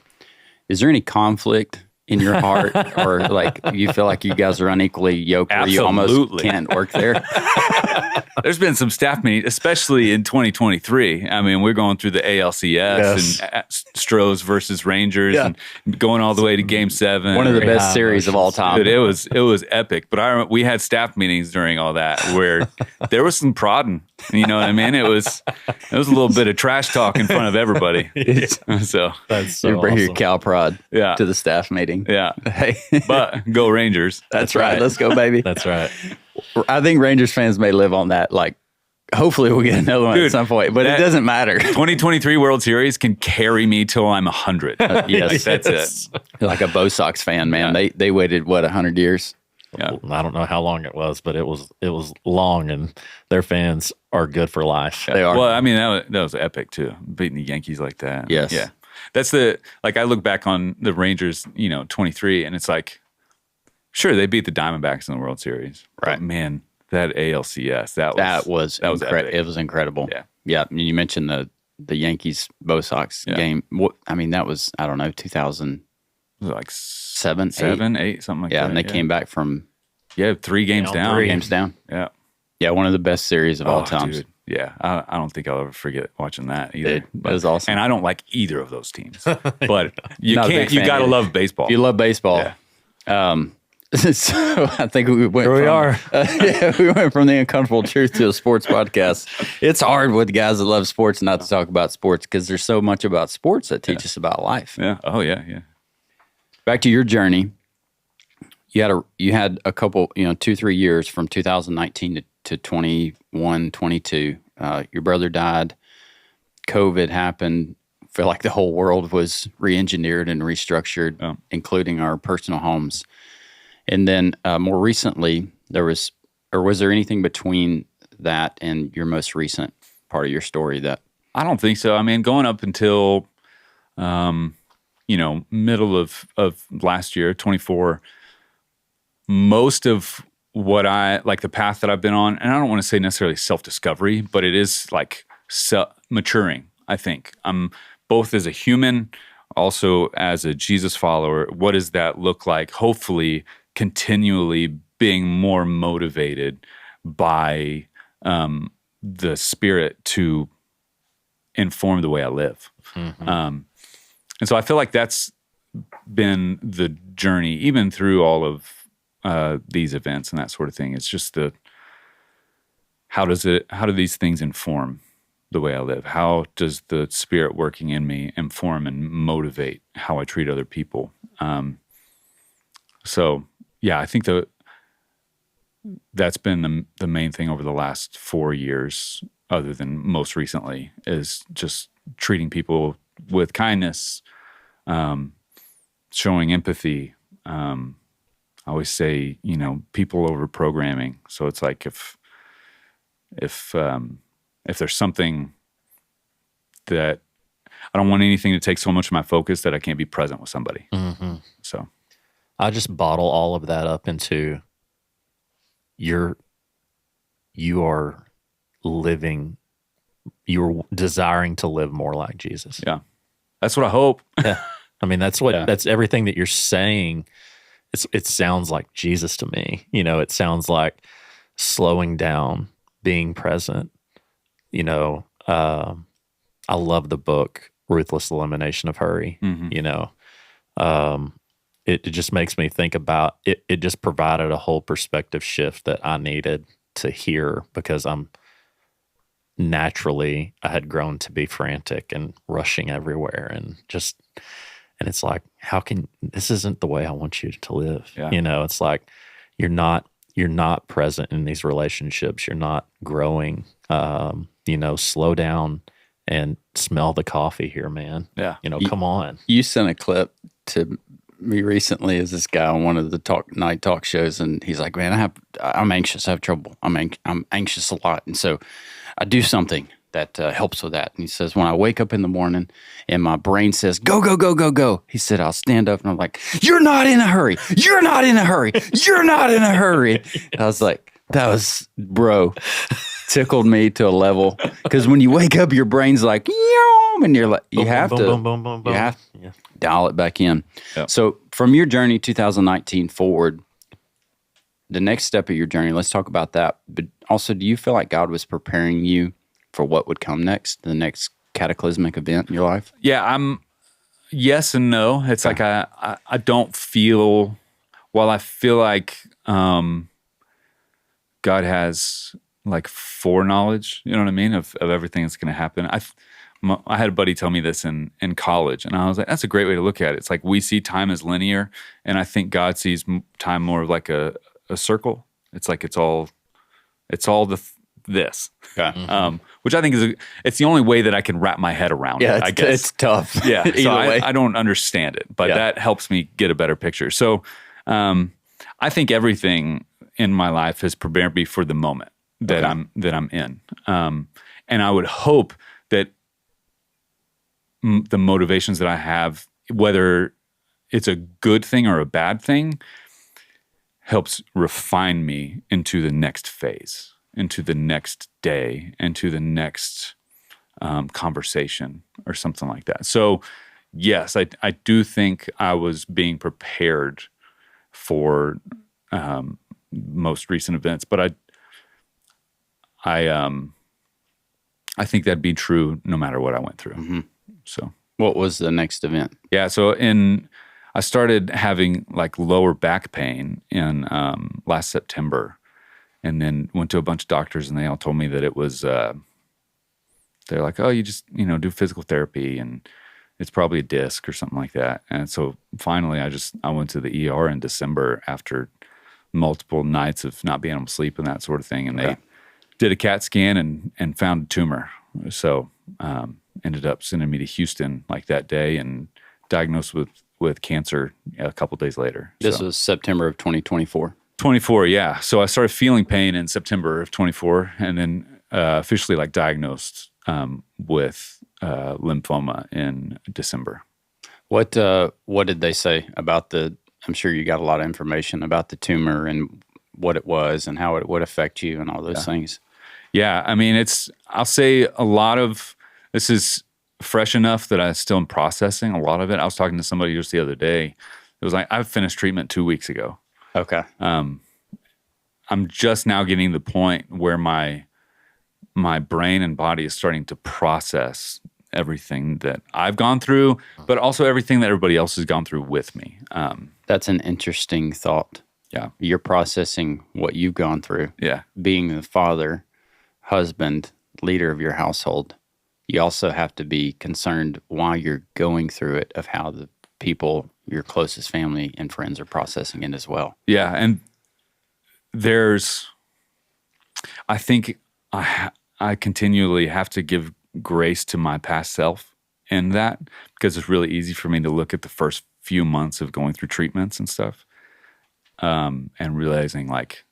Is there any conflict in your heart, or like you feel like you guys are unequally yoked where you almost can't work there? There's been some staff meetings, especially in 2023. I mean, we're going through the ALCS and Stros versus Rangers and going all the way to Game 7. One of the best series of all time. Dude, it was epic. But we had staff meetings during all that where there was some prodding. You know what I mean? It was a little bit of trash talk in front of everybody. So that's so you bring awesome. your cow prod to the staff meeting. Yeah. Hey. But go Rangers. That's right. Let's go, baby. That's right. I think Rangers fans may live on that like hopefully we'll get another one Dude, at some point, but it doesn't matter. 2023 World Series can carry me till I'm 100. Yes, That's it. Like a Bo Sox fan, man. Yeah. They waited, what, 100 years? Yeah. I don't know how long it was, but it was long, and their fans are good for life. They are. Well, I mean, that was epic too, beating the Yankees like that. Yes. Yeah. That's I look back on the Rangers, 23, and it's like, sure, they beat the Diamondbacks in the World Series. Right. But man, that ALCS, That was epic. it was incredible. Yeah. Yeah. You mentioned the Yankees Bo Sox game. I mean, that was, I don't know, 2007, It was like 8, something like yeah, that. and they came back from 3 games down. 3 games down. Yeah. Yeah, one of the best series of all time. Dude. Yeah, I don't think I'll ever forget watching that either. It was awesome. And I don't like either of those teams, but you Not a big can't. You fan got to either. love baseball. If you love baseball. Yeah. So I think we went. Here we are. We went from the uncomfortable truth to a sports podcast. It's hard with guys that love sports not to talk about sports because there's so much about sports that teach us about life. Yeah. Oh yeah. Yeah. Back to your journey. You had a couple, 2-3 years from 2019 to 21, 22. Your brother died. COVID happened. Feel like the whole world was re-engineered and restructured, including our personal homes. And then more recently, was there anything between that and your most recent part of your story that? I don't think so. I mean, going up until, middle of last year, 24, most of what the path that I've been on, and I don't want to say necessarily self-discovery, but it is like maturing, I think. I'm both as a human, also as a Jesus follower. What does that look like? Hopefully continually being more motivated by the Spirit to inform the way I live. Mm-hmm. And so I feel like that's been the journey, even through all of these events and that sort of thing. It's just how do these things inform the way I live? How does the Spirit working in me inform and motivate how I treat other people? So yeah, I think that's been the main thing over the last 4 years, other than most recently, is just treating people with kindness, showing empathy. I always say, people over programming. So it's like if there's something that I don't want anything to take so much of my focus that I can't be present with somebody. Mm-hmm. So I just bottle all of that up into you are living, you're desiring to live more like Jesus. yeah, that's what I hope. Yeah. I mean, that's everything that you're saying. It sounds like Jesus to me. It sounds like slowing down, being present. I love the book Ruthless Elimination of Hurry. Mm-hmm. It just makes me think about it. It just provided a whole perspective shift that I needed to hear, because I had grown to be frantic and rushing everywhere, and it's like, this isn't the way I want you to live. Yeah. It's like you're not present in these relationships. You're not growing. Slow down and smell the coffee here, man. Yeah. Come on. You sent a clip to me recently as this guy on one of the night talk shows, and he's like, man, I'm anxious. I have trouble. I'm anxious a lot. And so I do something that helps with that. And he says, when I wake up in the morning and my brain says, go, go, go, go, go, he said, I'll stand up and I'm like, you're not in a hurry. You're not in a hurry. You're not in a hurry. I was like, that was, bro, tickled me to a level. Because when you wake up, your brain's like, yum, and you're like, you have to dial it back in. Yep. So from your journey, 2019 forward, the next step of your journey, let's talk about that. But also, do you feel like God was preparing you for what would come next, the next cataclysmic event in your life? Yeah, yes and no. It's like I don't feel, while I feel like God has like foreknowledge, you know what I mean, of everything that's going to happen. I had a buddy tell me this in college, and I was like, that's a great way to look at it. It's like we see time as linear, and I think God sees time more of like a circle. It's like it's all the this. Okay. Which I think it's the only way that I can wrap my head around Yeah, it, I guess. it's tough. Yeah, Either so way. I don't understand it, but that helps me get a better picture. So I think everything in my life has prepared me for the moment that I'm in. And I would hope that the motivations that I have, whether it's a good thing or a bad thing, helps refine me into the next phase, into the next day, into the next conversation or something like that. So yes, I do think I was being prepared for most recent events, but I think that'd be true no matter what I went through. Mm-hmm. So what was the next event? yeah, so I started having like lower back pain in last September, and then went to a bunch of doctors, and they all told me that it was. They're like, oh, you just do physical therapy, and it's probably a disc or something like that. And so finally, I went to the ER in December after multiple nights of not being able to sleep and that sort of thing, and they did a CAT scan and found a tumor. So ended up sending me to Houston like that day and diagnosed with cancer a couple days later. This was September of 2024. 24, yeah. So I started feeling pain in September of 24, and then officially like diagnosed with lymphoma in December. What did they say about I'm sure you got a lot of information about the tumor and what it was and how it would affect you and all those things. Yeah, I mean, I'll say a lot of this is fresh enough that I still am processing a lot of it. I was talking to somebody just the other day. It was like, I've finished treatment 2 weeks ago. Okay. I'm just now getting to the point where my brain and body is starting to process everything that I've gone through, but also everything that everybody else has gone through with me. That's an interesting thought. Yeah. You're processing what you've gone through. Yeah. Being the father, husband, leader of your household, you also have to be concerned while you're going through it of how the people, your closest family and friends are processing it as well. Yeah. And I think I continually have to give grace to my past self in that, because it's really easy for me to look at the first few months of going through treatments and stuff, and realizing like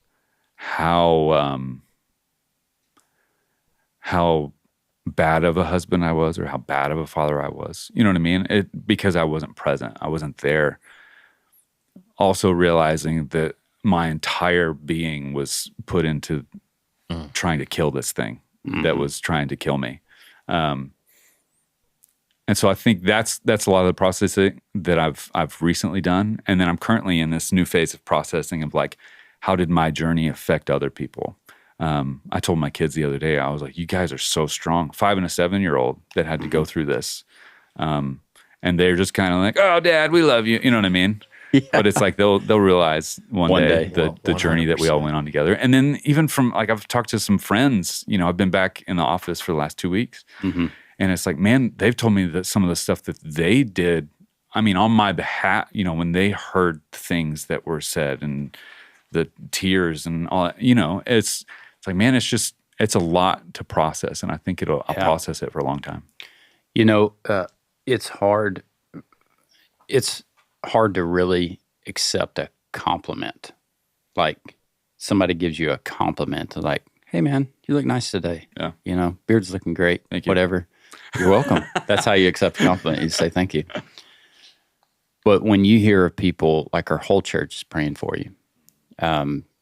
how bad of a husband I was, or how bad of a father I was. You know what I mean? Because I wasn't present. I wasn't there. Also realizing that my entire being was put into trying to kill this thing that was trying to kill me. And so I think that's a lot of the processing that I've recently done. And then I'm currently in this new phase of processing of like, how did my journey affect other people? I told my kids the other day, I was like, you guys are so strong. 5 and a 7-year-old that had to go through this. And they're just kind of like, oh, Dad, we love you. You know what I mean? Yeah. But it's like they'll realize one day the journey that we all went on together. And then even from like, I've talked to some friends, I've been back in the office for the last 2 weeks. Mm-hmm. And it's like, man, they've told me that some of the stuff that they did, I mean, on my behalf, when they heard things that were said and the tears and all that, it's like, man, it's a lot to process. And I think I'll process it for a long time. It's hard. It's hard to really accept a compliment. Like somebody gives you a compliment, like, hey man, you look nice today. Yeah. Beard's looking great. Thank you. Whatever. You're welcome. That's how you accept a compliment. You say thank you. But when you hear of people, like our whole church is praying for you,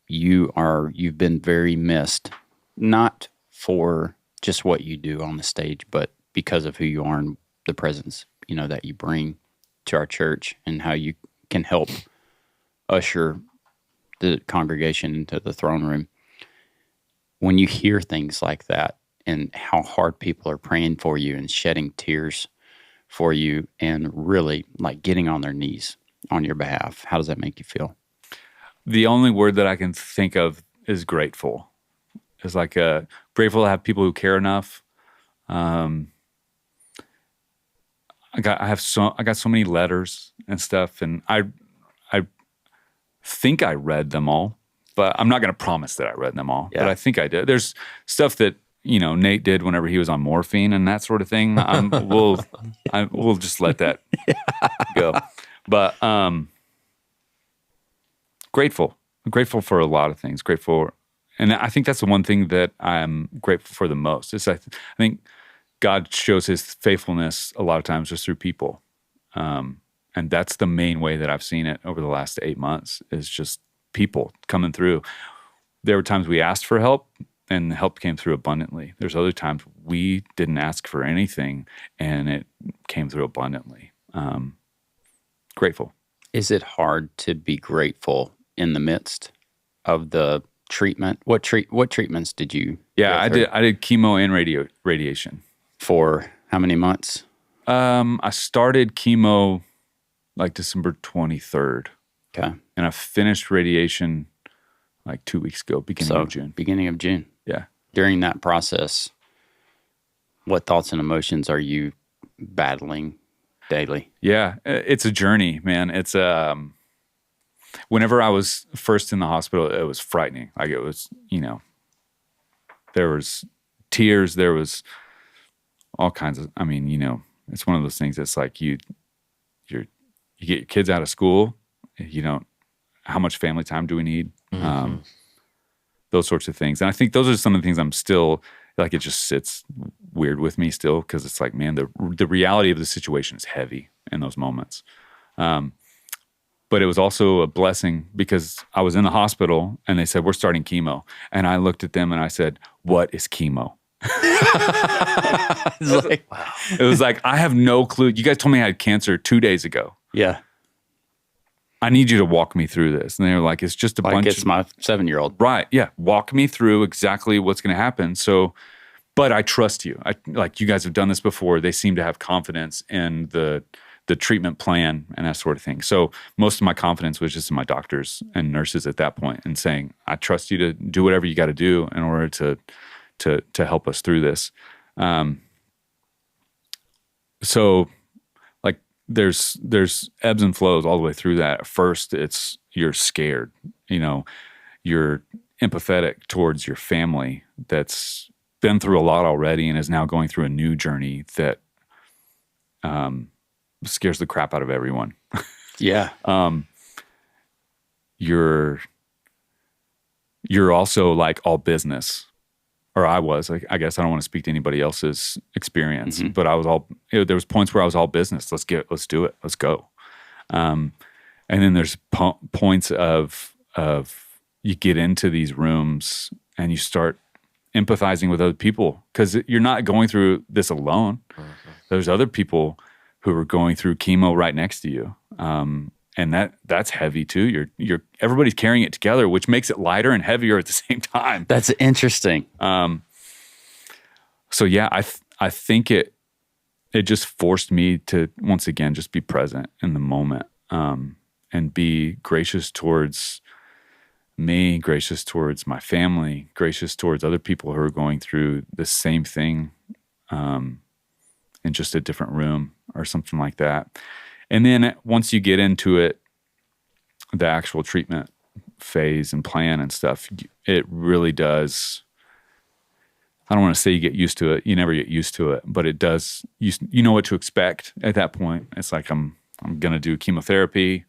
you've been very missed, not for just what you do on the stage, but because of who you are and the presence, that you bring to our church and how you can help usher the congregation into the throne room. When you hear things like that and how hard people are praying for you and shedding tears for you and really like getting on their knees on your behalf, how does that make you feel? The only word that I can think of is grateful. It's like grateful to have people who care enough. I got so many letters and stuff, and I think I read them all. but I'm not going to promise that I read them all. Yeah. But I think I did. There's stuff that Nate did whenever he was on morphine and that sort of thing. We'll just let that go. But grateful for a lot of things. And I think that's the one thing that I'm grateful for the most. Is I think God shows His faithfulness a lot of times just through people, and that's the main way that I've seen it over the last 8 months. Is just people coming through. There were times we asked for help, and the help came through abundantly. There's other times we didn't ask for anything, and it came through abundantly. Grateful. Is it hard to be grateful in the midst of the treatment? What treatments did you? Yeah, I did chemo and radiation. For how many months? I started chemo like December 23rd. Okay. And I finished radiation like 2 weeks ago, beginning of June. Beginning of June. Yeah. During that process, what thoughts and emotions are you battling daily? Yeah, it's a journey, man. It's whenever I was first in the hospital, it was frightening. Like it was, there was tears, there was all kinds of. I mean, it's one of those things that's like you get your kids out of school, how much family time do we need? Mm-hmm. Those sorts of things. And I think those are some of the things I'm still, like, it just sits weird with me still, because it's like, man, the reality of the situation is heavy in those moments. But it was also a blessing because I was in the hospital and they said, we're starting chemo. And I looked at them and I said, what is chemo? It was like, I have no clue. You guys told me I had cancer 2 days ago. Yeah. I need you to walk me through this. And they were like, it's just a bunch. It's my 7-year-old. Right. Yeah. Walk me through exactly what's going to happen. So, but I trust you. Like, you guys have done this before. They seem to have confidence in the treatment plan and that sort of thing. So most of my confidence was just in my doctors and nurses at that point, and saying, I trust you to do whatever you got to do in order to help us through this. So like there's ebbs and flows all the way through that. At first you're scared, you're empathetic towards your family that's been through a lot already and is now going through a new journey that scares the crap out of everyone. Yeah. You're also like all business, or I was. I guess I don't want to speak to anybody else's experience, Mm-hmm. but I was all. There was points where I was all business. Let's do it. Let's go. And then there's points of you get into these rooms and you start empathizing with other people, because you're not going through this alone. Mm-hmm. There's other people who are going through chemo right next to you. And that's heavy too. You're everybody's carrying it together, which makes it lighter and heavier at the same time. That's interesting. So yeah, I think it just forced me to once again just be present in the moment, and be gracious towards me, gracious towards my family, gracious towards other people who are going through the same thing, in just a different room or something like that. And then once you get into it, the actual treatment phase and plan and stuff, it really does. I don't want to say you get used to it. You never get used to it, but it does. You know what to expect at that point. It's like, I'm going to do chemotherapy,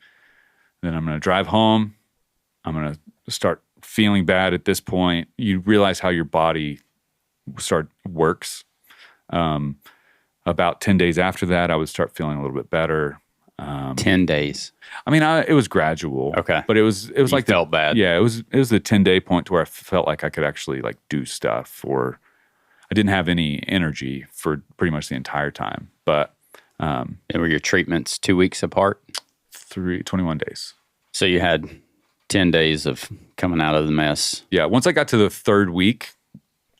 then I'm going to drive home. I'm going to start feeling bad at this point. You realize how your body works. About 10 days after that, I would start feeling a little bit better. 10 days. I mean, it was gradual. Okay. But it was like felt bad. Yeah, it was the 10-day point to where I felt like I could actually like do stuff, or I didn't have any energy for pretty much the entire time. But and were your treatments 2 weeks apart? 21 days. So you had 10 days of coming out of the mess. Yeah. Once I got to the third week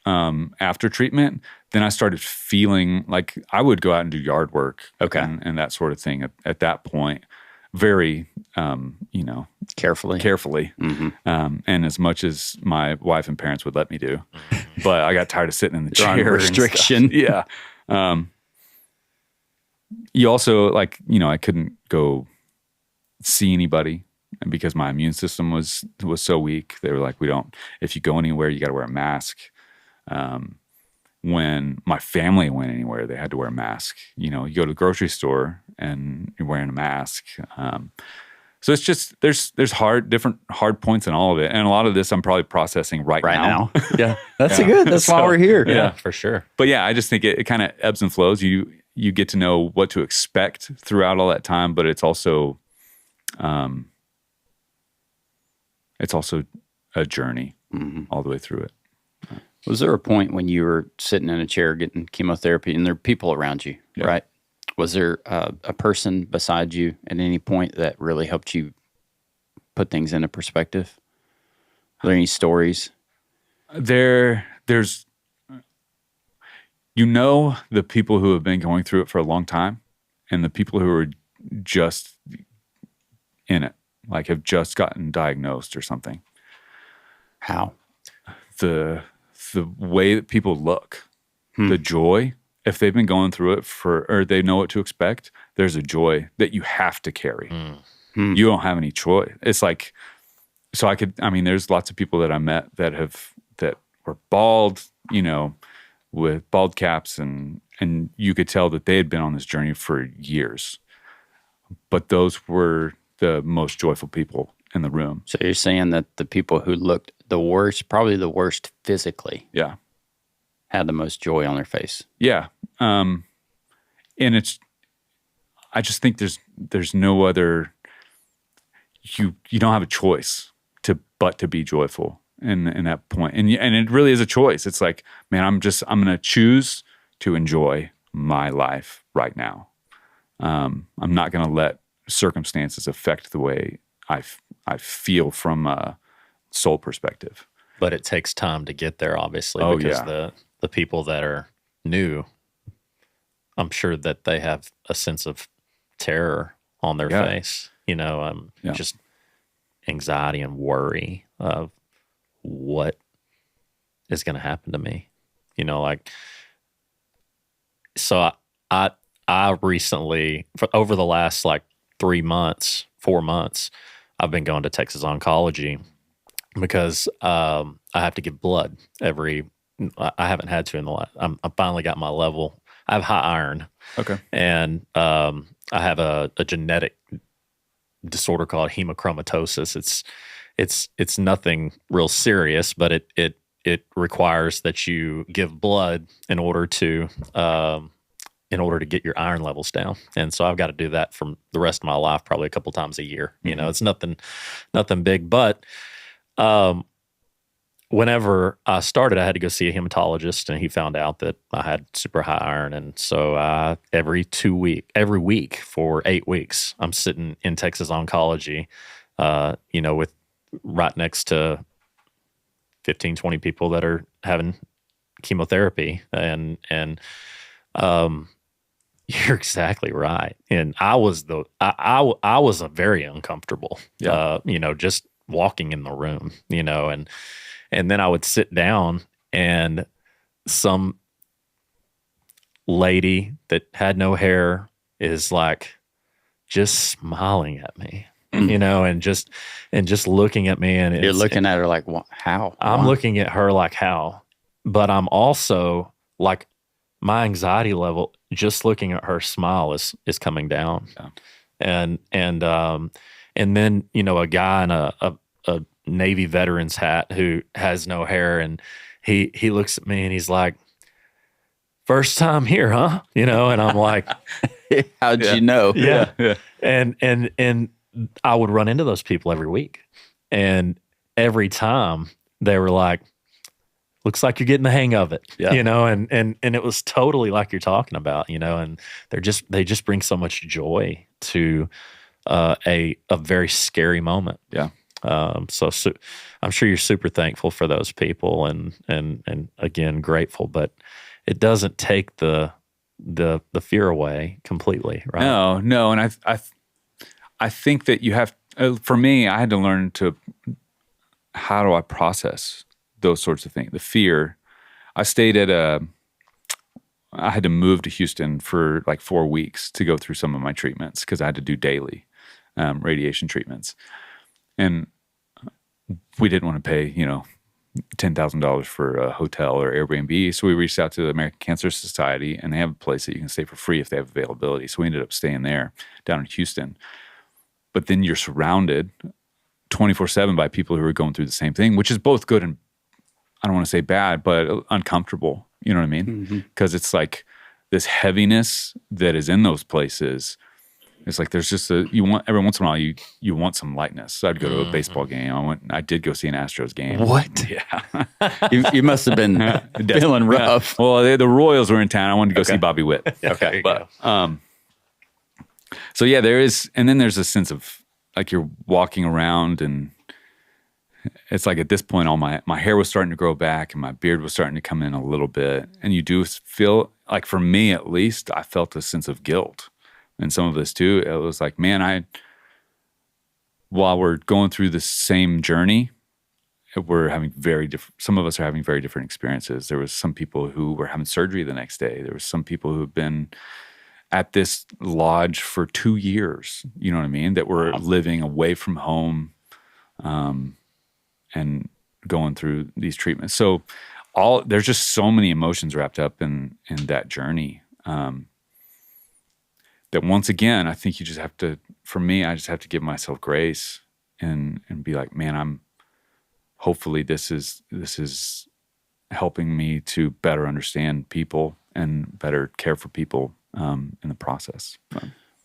after treatment, then I started feeling like I would go out and do yard work, okay, and that sort of thing. At that point, very, carefully, mm-hmm. And as much as my wife and parents would let me do, but I got tired of sitting in the chair. Restriction, yeah. You also I couldn't go see anybody. And because my immune system was so weak, they were like, if you go anywhere, you got to wear a mask. When my family went anywhere, they had to wear a mask. You go to the grocery store and you're wearing a mask. So it's just there's different hard points in all of it, and a lot of this I'm probably processing right now. Yeah, that's good. That's why we're here. Yeah, for sure. But yeah, I just think it kind of ebbs and flows. You get to know what to expect throughout all that time, but it's also a journey all the way through it. Was there a point when you were sitting in a chair getting chemotherapy and there are people around you, right? Was there a person beside you at any point that really helped you put things into perspective? Are there any stories? There's the people who have been going through it for a long time and the people who are just in it, like have just gotten diagnosed or something. How? The way that people look, the joy, if they've been going through it or they know what to expect, there's a joy that you have to carry. You don't have any choice. It's like, there's lots of people that I met that were bald, with bald caps and you could tell that they had been on this journey for years, but those were the most joyful people in the room. So you're saying that the people who looked the worst, probably the worst physically, had the most joy on their face. Yeah. And I just think there's no other, you don't have a choice but to be joyful in that point. And it really is a choice. It's like, man, I'm going to choose to enjoy my life right now. I'm not going to let circumstances affect the way I feel from a soul perspective. But it takes time to get there, obviously, because the people that are new, I'm sure that they have a sense of terror on their face, just anxiety and worry of what is going to happen to me, so I recently, over the last 4 months, I've been going to Texas Oncology because I have to give blood I haven't had to in the last, I finally got my level. I have high iron. Okay. And I have a genetic disorder called hemochromatosis. It's nothing real serious, but it requires that you give blood in order to get your iron levels down. And so I've got to do that for the rest of my life, probably a couple times a year. It's nothing big, but whenever I started, I had to go see a hematologist, and he found out that I had super high iron. And so every week for 8 weeks, I'm sitting in Texas Oncology, with right next to 15, 20 people that are having chemotherapy. And you're exactly right. And I was very uncomfortable, just walking in the room, and then I would sit down and some lady that had no hair is just smiling at me, and just looking at me. And you're looking at her like, how? I'm looking at her like, how? But I'm also my anxiety level, just looking at her smile is coming down. Yeah. And then, a guy in a Navy veteran's hat who has no hair, and he looks at me and he's like, "First time here, huh?" And I'm like, "How'd you know?" Yeah. And I would run into those people every week, and every time they were like, "Looks like you're getting the hang of it," and it was totally like you're talking about, and they just bring so much joy to a very scary moment. Yeah. So I'm sure you're super thankful for those people, and again grateful, but it doesn't take the fear away completely, right? No, and I think that you have. For me, I had to learn how do I process those sorts of things. The fear. I stayed I had to move to Houston for 4 weeks to go through some of my treatments because I had to do daily radiation treatments. And we didn't want to pay, $10,000 for a hotel or Airbnb. So we reached out to the American Cancer Society, and they have a place that you can stay for free if they have availability. So we ended up staying there down in Houston. But then you're surrounded 24/7 by people who are going through the same thing, which is both good and, I don't want to say bad, but uncomfortable. You know what I mean? Because it's like this heaviness that is in those places. It's like there's just every once in a while you want some lightness. So I'd go to a baseball game. I did go see an Astros game. What? Yeah. You must have been feeling rough. Yeah. Well, the Royals were in town. I wanted to go see Bobby Witt. Okay. But so yeah, there is, and then there's a sense of like you're walking around, and it's like at this point, all my hair was starting to grow back, and my beard was starting to come in a little bit, and you do feel like, for me at least, I felt a sense of guilt. And some of this too, it was like, man, while we're going through the same journey, we're having some of us are having very different experiences. There was some people who were having surgery the next day. There was some people who have been at this lodge for 2 years, you know what I mean? That were living away from home, and going through these treatments. So there's just so many emotions wrapped up in that journey. That once again, I think you just have to, for me, I just have to give myself grace and be like, man, hopefully this is helping me to better understand people and better care for people in the process.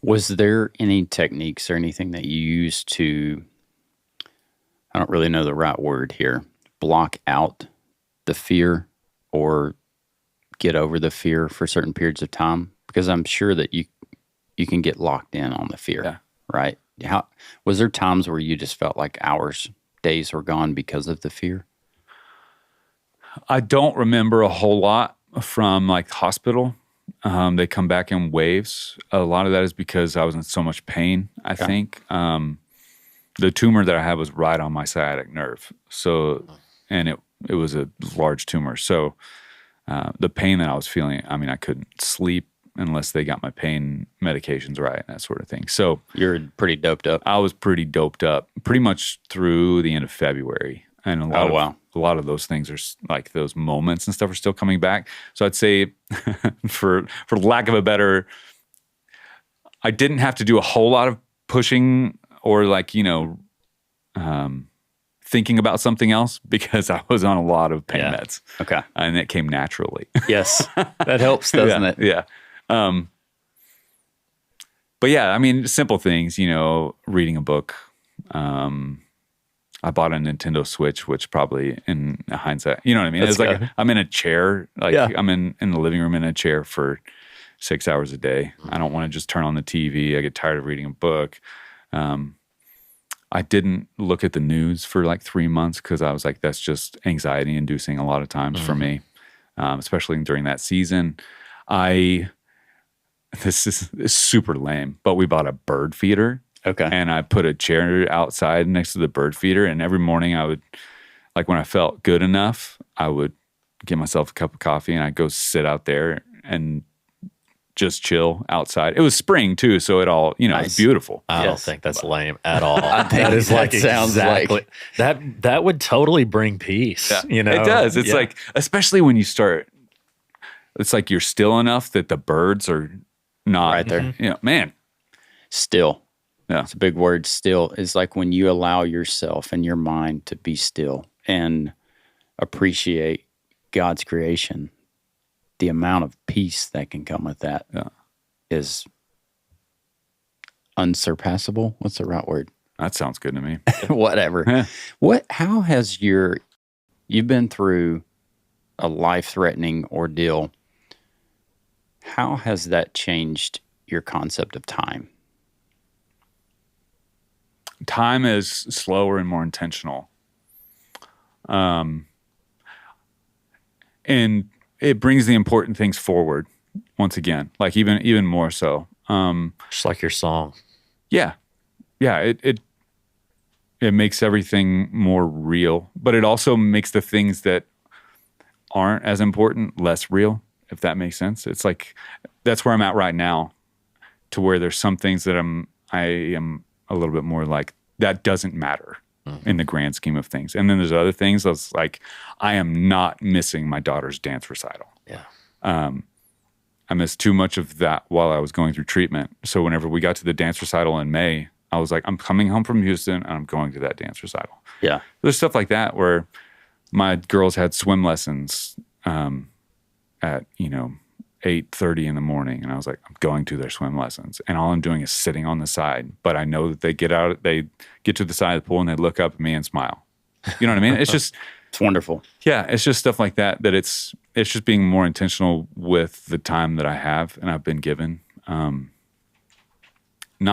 Was there any techniques or anything that you used to, I don't really know the right word here, block out the fear or get over the fear for certain periods of time? Because I'm sure that you can get locked in on the fear, right? Was there times where you just felt like hours, days were gone because of the fear? I don't remember a whole lot from like hospital. They come back in waves. A lot of that is because I was in so much pain, I think. The tumor that I had was right on my sciatic nerve. So, and it was a large tumor. So the pain that I was feeling, I mean, I couldn't sleep unless they got my pain medications right and that sort of thing. So you're pretty doped up. I was pretty doped up pretty much through the end of February. And a lot of those things are like those moments and stuff are still coming back. So I'd say for lack of a better, I didn't have to do a whole lot of pushing or like, thinking about something else because I was on a lot of pain meds. Okay. And it came naturally. Yes. That helps, doesn't it? Yeah. But yeah, I mean, simple things, reading a book. I bought a Nintendo Switch, which probably in hindsight, you know what I mean? It's like I'm in a chair, I'm in the living room in a chair for 6 hours a day. I don't want to just turn on the TV. I get tired of reading a book. I didn't look at the news for like 3 months because I was like, that's just anxiety inducing a lot of times for me, especially during that season. This is super lame, but we bought a bird feeder. Okay. And I put a chair outside next to the bird feeder. And every morning I would, like when I felt good enough, I would get myself a cup of coffee and I'd go sit out there and just chill outside. It was spring too, so it all, it was beautiful. I don't think that's lame at all. That is like sounds exactly like that would totally bring peace. Yeah. It does. It's like, especially when you start, it's like you're still enough that the birds are not right there. Man. Still. Yeah. It's a big word, still. It's like when you allow yourself and your mind to be still and appreciate God's creation, the amount of peace that can come with that is unsurpassable. What's the right word? That sounds good to me. Whatever. Yeah. How has you've been through a life-threatening ordeal. How has that changed your concept of time? Time is slower and more intentional. And it brings the important things forward once again, like even more so. Just like your song. Yeah. It makes everything more real, but it also makes the things that aren't as important less real, if that makes sense. It's like, that's where I'm at right now, to where there's some things that I am a little bit more like, that doesn't matter. in the grand scheme of things. And then there's other things that's like, I am not missing my daughter's dance recital. Yeah. I missed too much of that while I was going through treatment. So whenever we got to the dance recital in May, I was like, I'm coming home from Houston and I'm going to that dance recital. Yeah. There's stuff like that where my girls had swim lessons at 8:30 in the morning, and I was like, I'm going to their swim lessons, and all I'm doing is sitting on the side. But I know that they get to the side of the pool and they look up at me and smile. You know what I mean? It's just It's wonderful. yeah, it's just stuff like that. That it's just being more intentional with the time that I have and I've been given. Not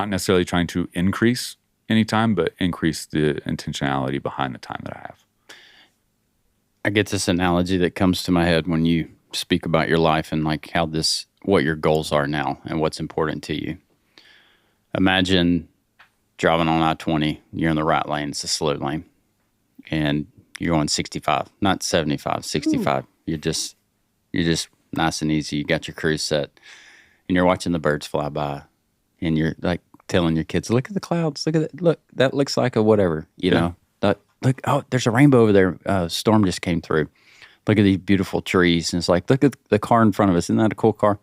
necessarily trying to increase any time, but increase the intentionality behind the time that I have. I get this analogy that comes to my head when you speak about your life and like what your goals are now and what's important to you. Imagine driving on I-20, you're in the right lane, it's a slow lane, and you're going 65, not 75, 65. Ooh. You're just nice and easy. You got your cruise set, and you're watching the birds fly by, and you're like telling your kids, look at the clouds, look at that, look, that looks like a whatever, you know. Look, oh, there's a rainbow over there. Storm just came through. Look at these beautiful trees. And it's like, look at the car in front of us. Isn't that a cool car?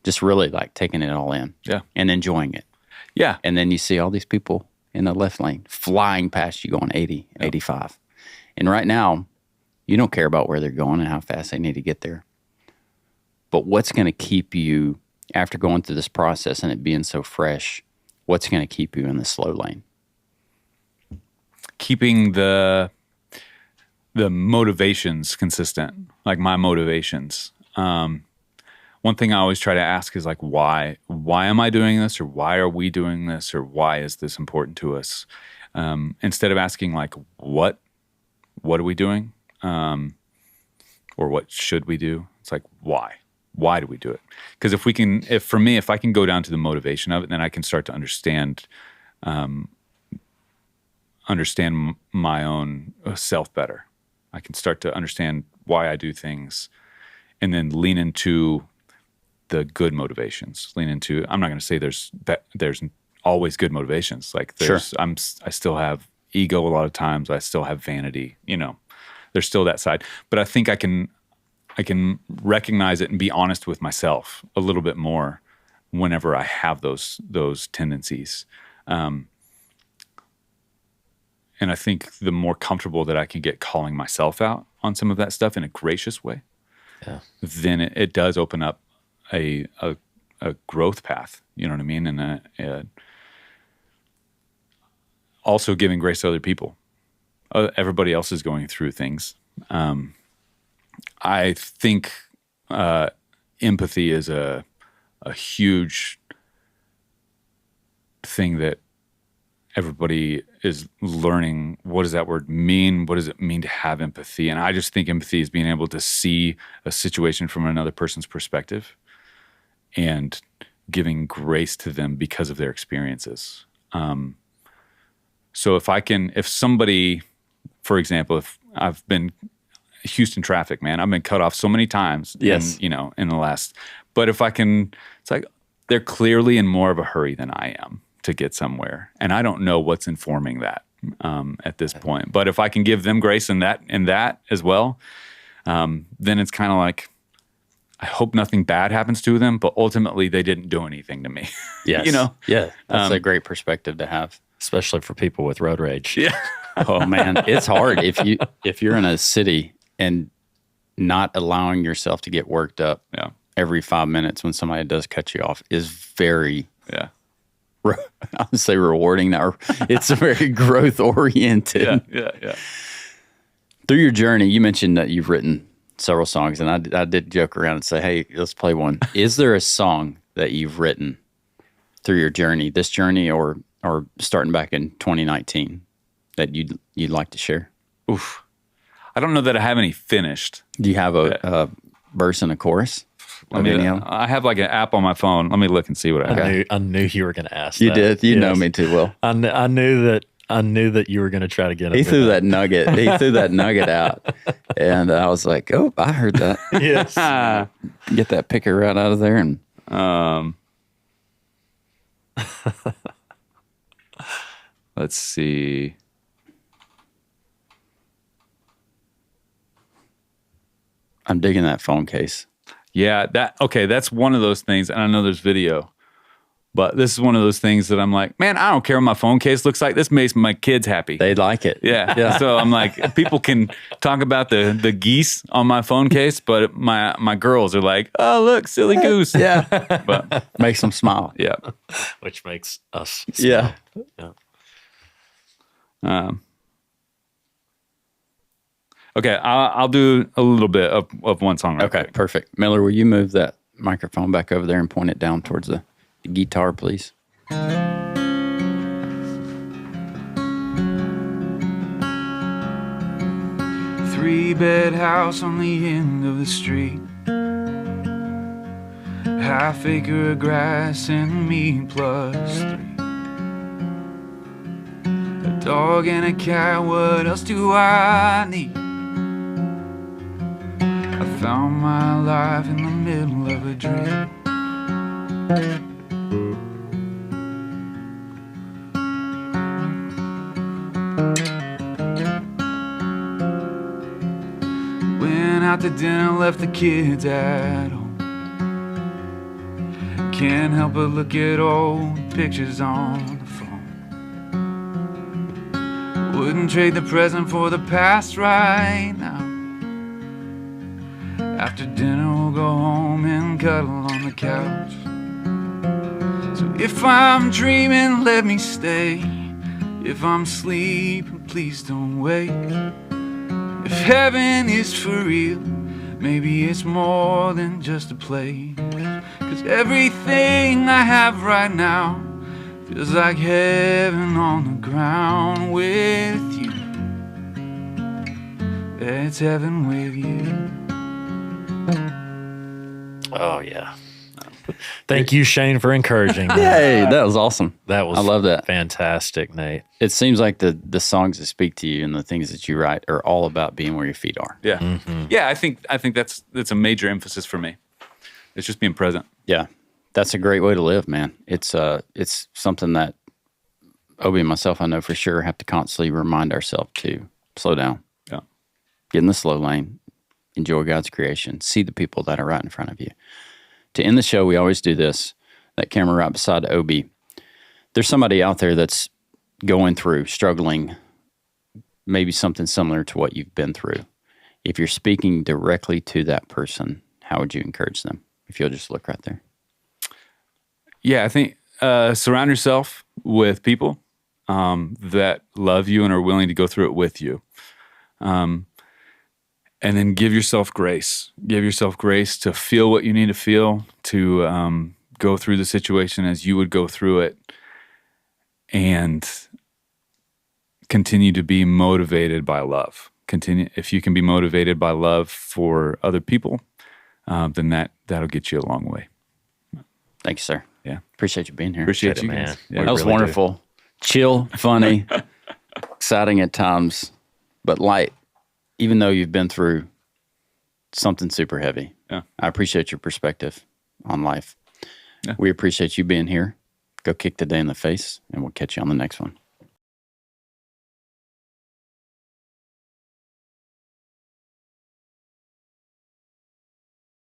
Just really like taking it all in. Yeah. And enjoying it. Yeah. And then you see all these people in the left lane flying past you going 80, 85. And right now, you don't care about where they're going and how fast they need to get there. But what's going to keep you, after going through this process and it being so fresh, what's going to keep you in the slow lane? Keeping the motivations consistent, like my motivations. One thing I always try to ask is like, why am I doing this, or why are we doing this, or why is this important to us? Instead of asking like, what are we doing? Or what should we do? It's like, why do we do it? Because if I can go down to the motivation of it, then I can start to understand my own self better. I can start to understand why I do things, and then lean into the good motivations. I'm not going to say there's always good motivations. Like sure. I still have ego a lot of times. I still have vanity. There's still that side. But I think I can recognize it and be honest with myself a little bit more whenever I have those tendencies. And I think the more comfortable that I can get calling myself out on some of that stuff in a gracious way, then it does open up a growth path. You know what I mean? And also giving grace to other people. Everybody else is going through things. I think empathy is a huge thing that everybody is learning. What does that word mean? What does it mean to have empathy? And I just think empathy is being able to see a situation from another person's perspective and giving grace to them because of their experiences. So if somebody, for example, if I've been Houston traffic, man, I've been cut off so many times yes. in the last, but if I can, it's like, they're clearly in more of a hurry than I am to get somewhere. And I don't know what's informing that at this point. But if I can give them grace in that as well, then it's kind of like, I hope nothing bad happens to them, but ultimately they didn't do anything to me. Yes. Yeah. That's a great perspective to have. Especially for people with road rage. Yeah. Oh man, it's hard if you're in a city and not allowing yourself to get worked up every 5 minutes when somebody does cut you off is very I would say rewarding. It's very growth oriented. Yeah. Through your journey, you mentioned that you've written several songs, and I did joke around and say, "Hey, let's play one." Is there a song that you've written through your journey, this journey, or starting back in 2019, that you'd like to share? Oof, I don't know that I have any finished. Do you have a verse and a chorus? I have like an app on my phone. Let me look and see what I got. I knew you were going to ask. You that. did. You know me too well. I knew that you were going to try to get it. He threw that nugget. He threw that nugget out, and I was like, "Oh, I heard that." Yes. Get that picker right out of there, and let's see. I'm digging that phone case. Yeah, that's one of those things, and I know there's video, but this is one of those things that I'm like, man, I don't care what my phone case looks like. This makes my kids happy. They like it. Yeah. So I'm like, people can talk about the geese on my phone case, but my girls are like, oh, look, silly goose. Yeah. But Makes them smile. yeah. Which makes us Yeah. smile. Yeah. Okay, I'll do a little bit of one song. Right Okay, quick. perfect. Miller, will you move that microphone back over there and point it down towards the guitar, please? 3-bed house on the end of the street. Half acre of grass and me plus 3. A dog and a cat, what else do I need? I found my life in the middle of a dream. Went out to dinner, left the kids at home. Can't help but look at old pictures on the phone. Wouldn't trade the present for the past right now. After dinner we'll go home and cuddle on the couch. So if I'm dreaming, let me stay. If I'm sleeping, please don't wake. If heaven is for real, maybe it's more than just a place. 'Cause everything I have right now feels like heaven on the ground with you. It's heaven with you. Oh, yeah. Thank you, Shane, for encouraging. Hey, that was awesome. That was I love that. fantastic, Nate. It seems like the songs that speak to you and the things that you write are all about being where your feet are. Yeah. Yeah, I think that's a major emphasis for me. It's just being present. Yeah, that's a great way to live, man. It's something that Obie and myself, I know for sure, have to constantly remind ourselves to slow down, Yeah. get in the slow lane, enjoy God's creation, see the people that are right in front of you. To end the show, we always do this. That camera right beside Obie. There's somebody out there that's going through, struggling, maybe something similar to what you've been through. If you're speaking directly to that person, how would you encourage them? If you'll just look right there. Yeah, I think surround yourself with people that love you and are willing to go through it with you. And then give yourself grace. Give yourself grace to feel what you need to feel, to go through the situation as you would go through it, and continue to be motivated by love. If you can be motivated by love for other people, then that'll get you a long way. Thank you, sir. Yeah. Appreciate you being here. Appreciate you, man. guys. We Yeah. That was really do. wonderful. Chill, funny, exciting at times, but light, even though you've been through something super heavy. Yeah. I appreciate your perspective on life. Yeah. We appreciate you being here. Go kick the day in the face, and we'll catch you on the next one.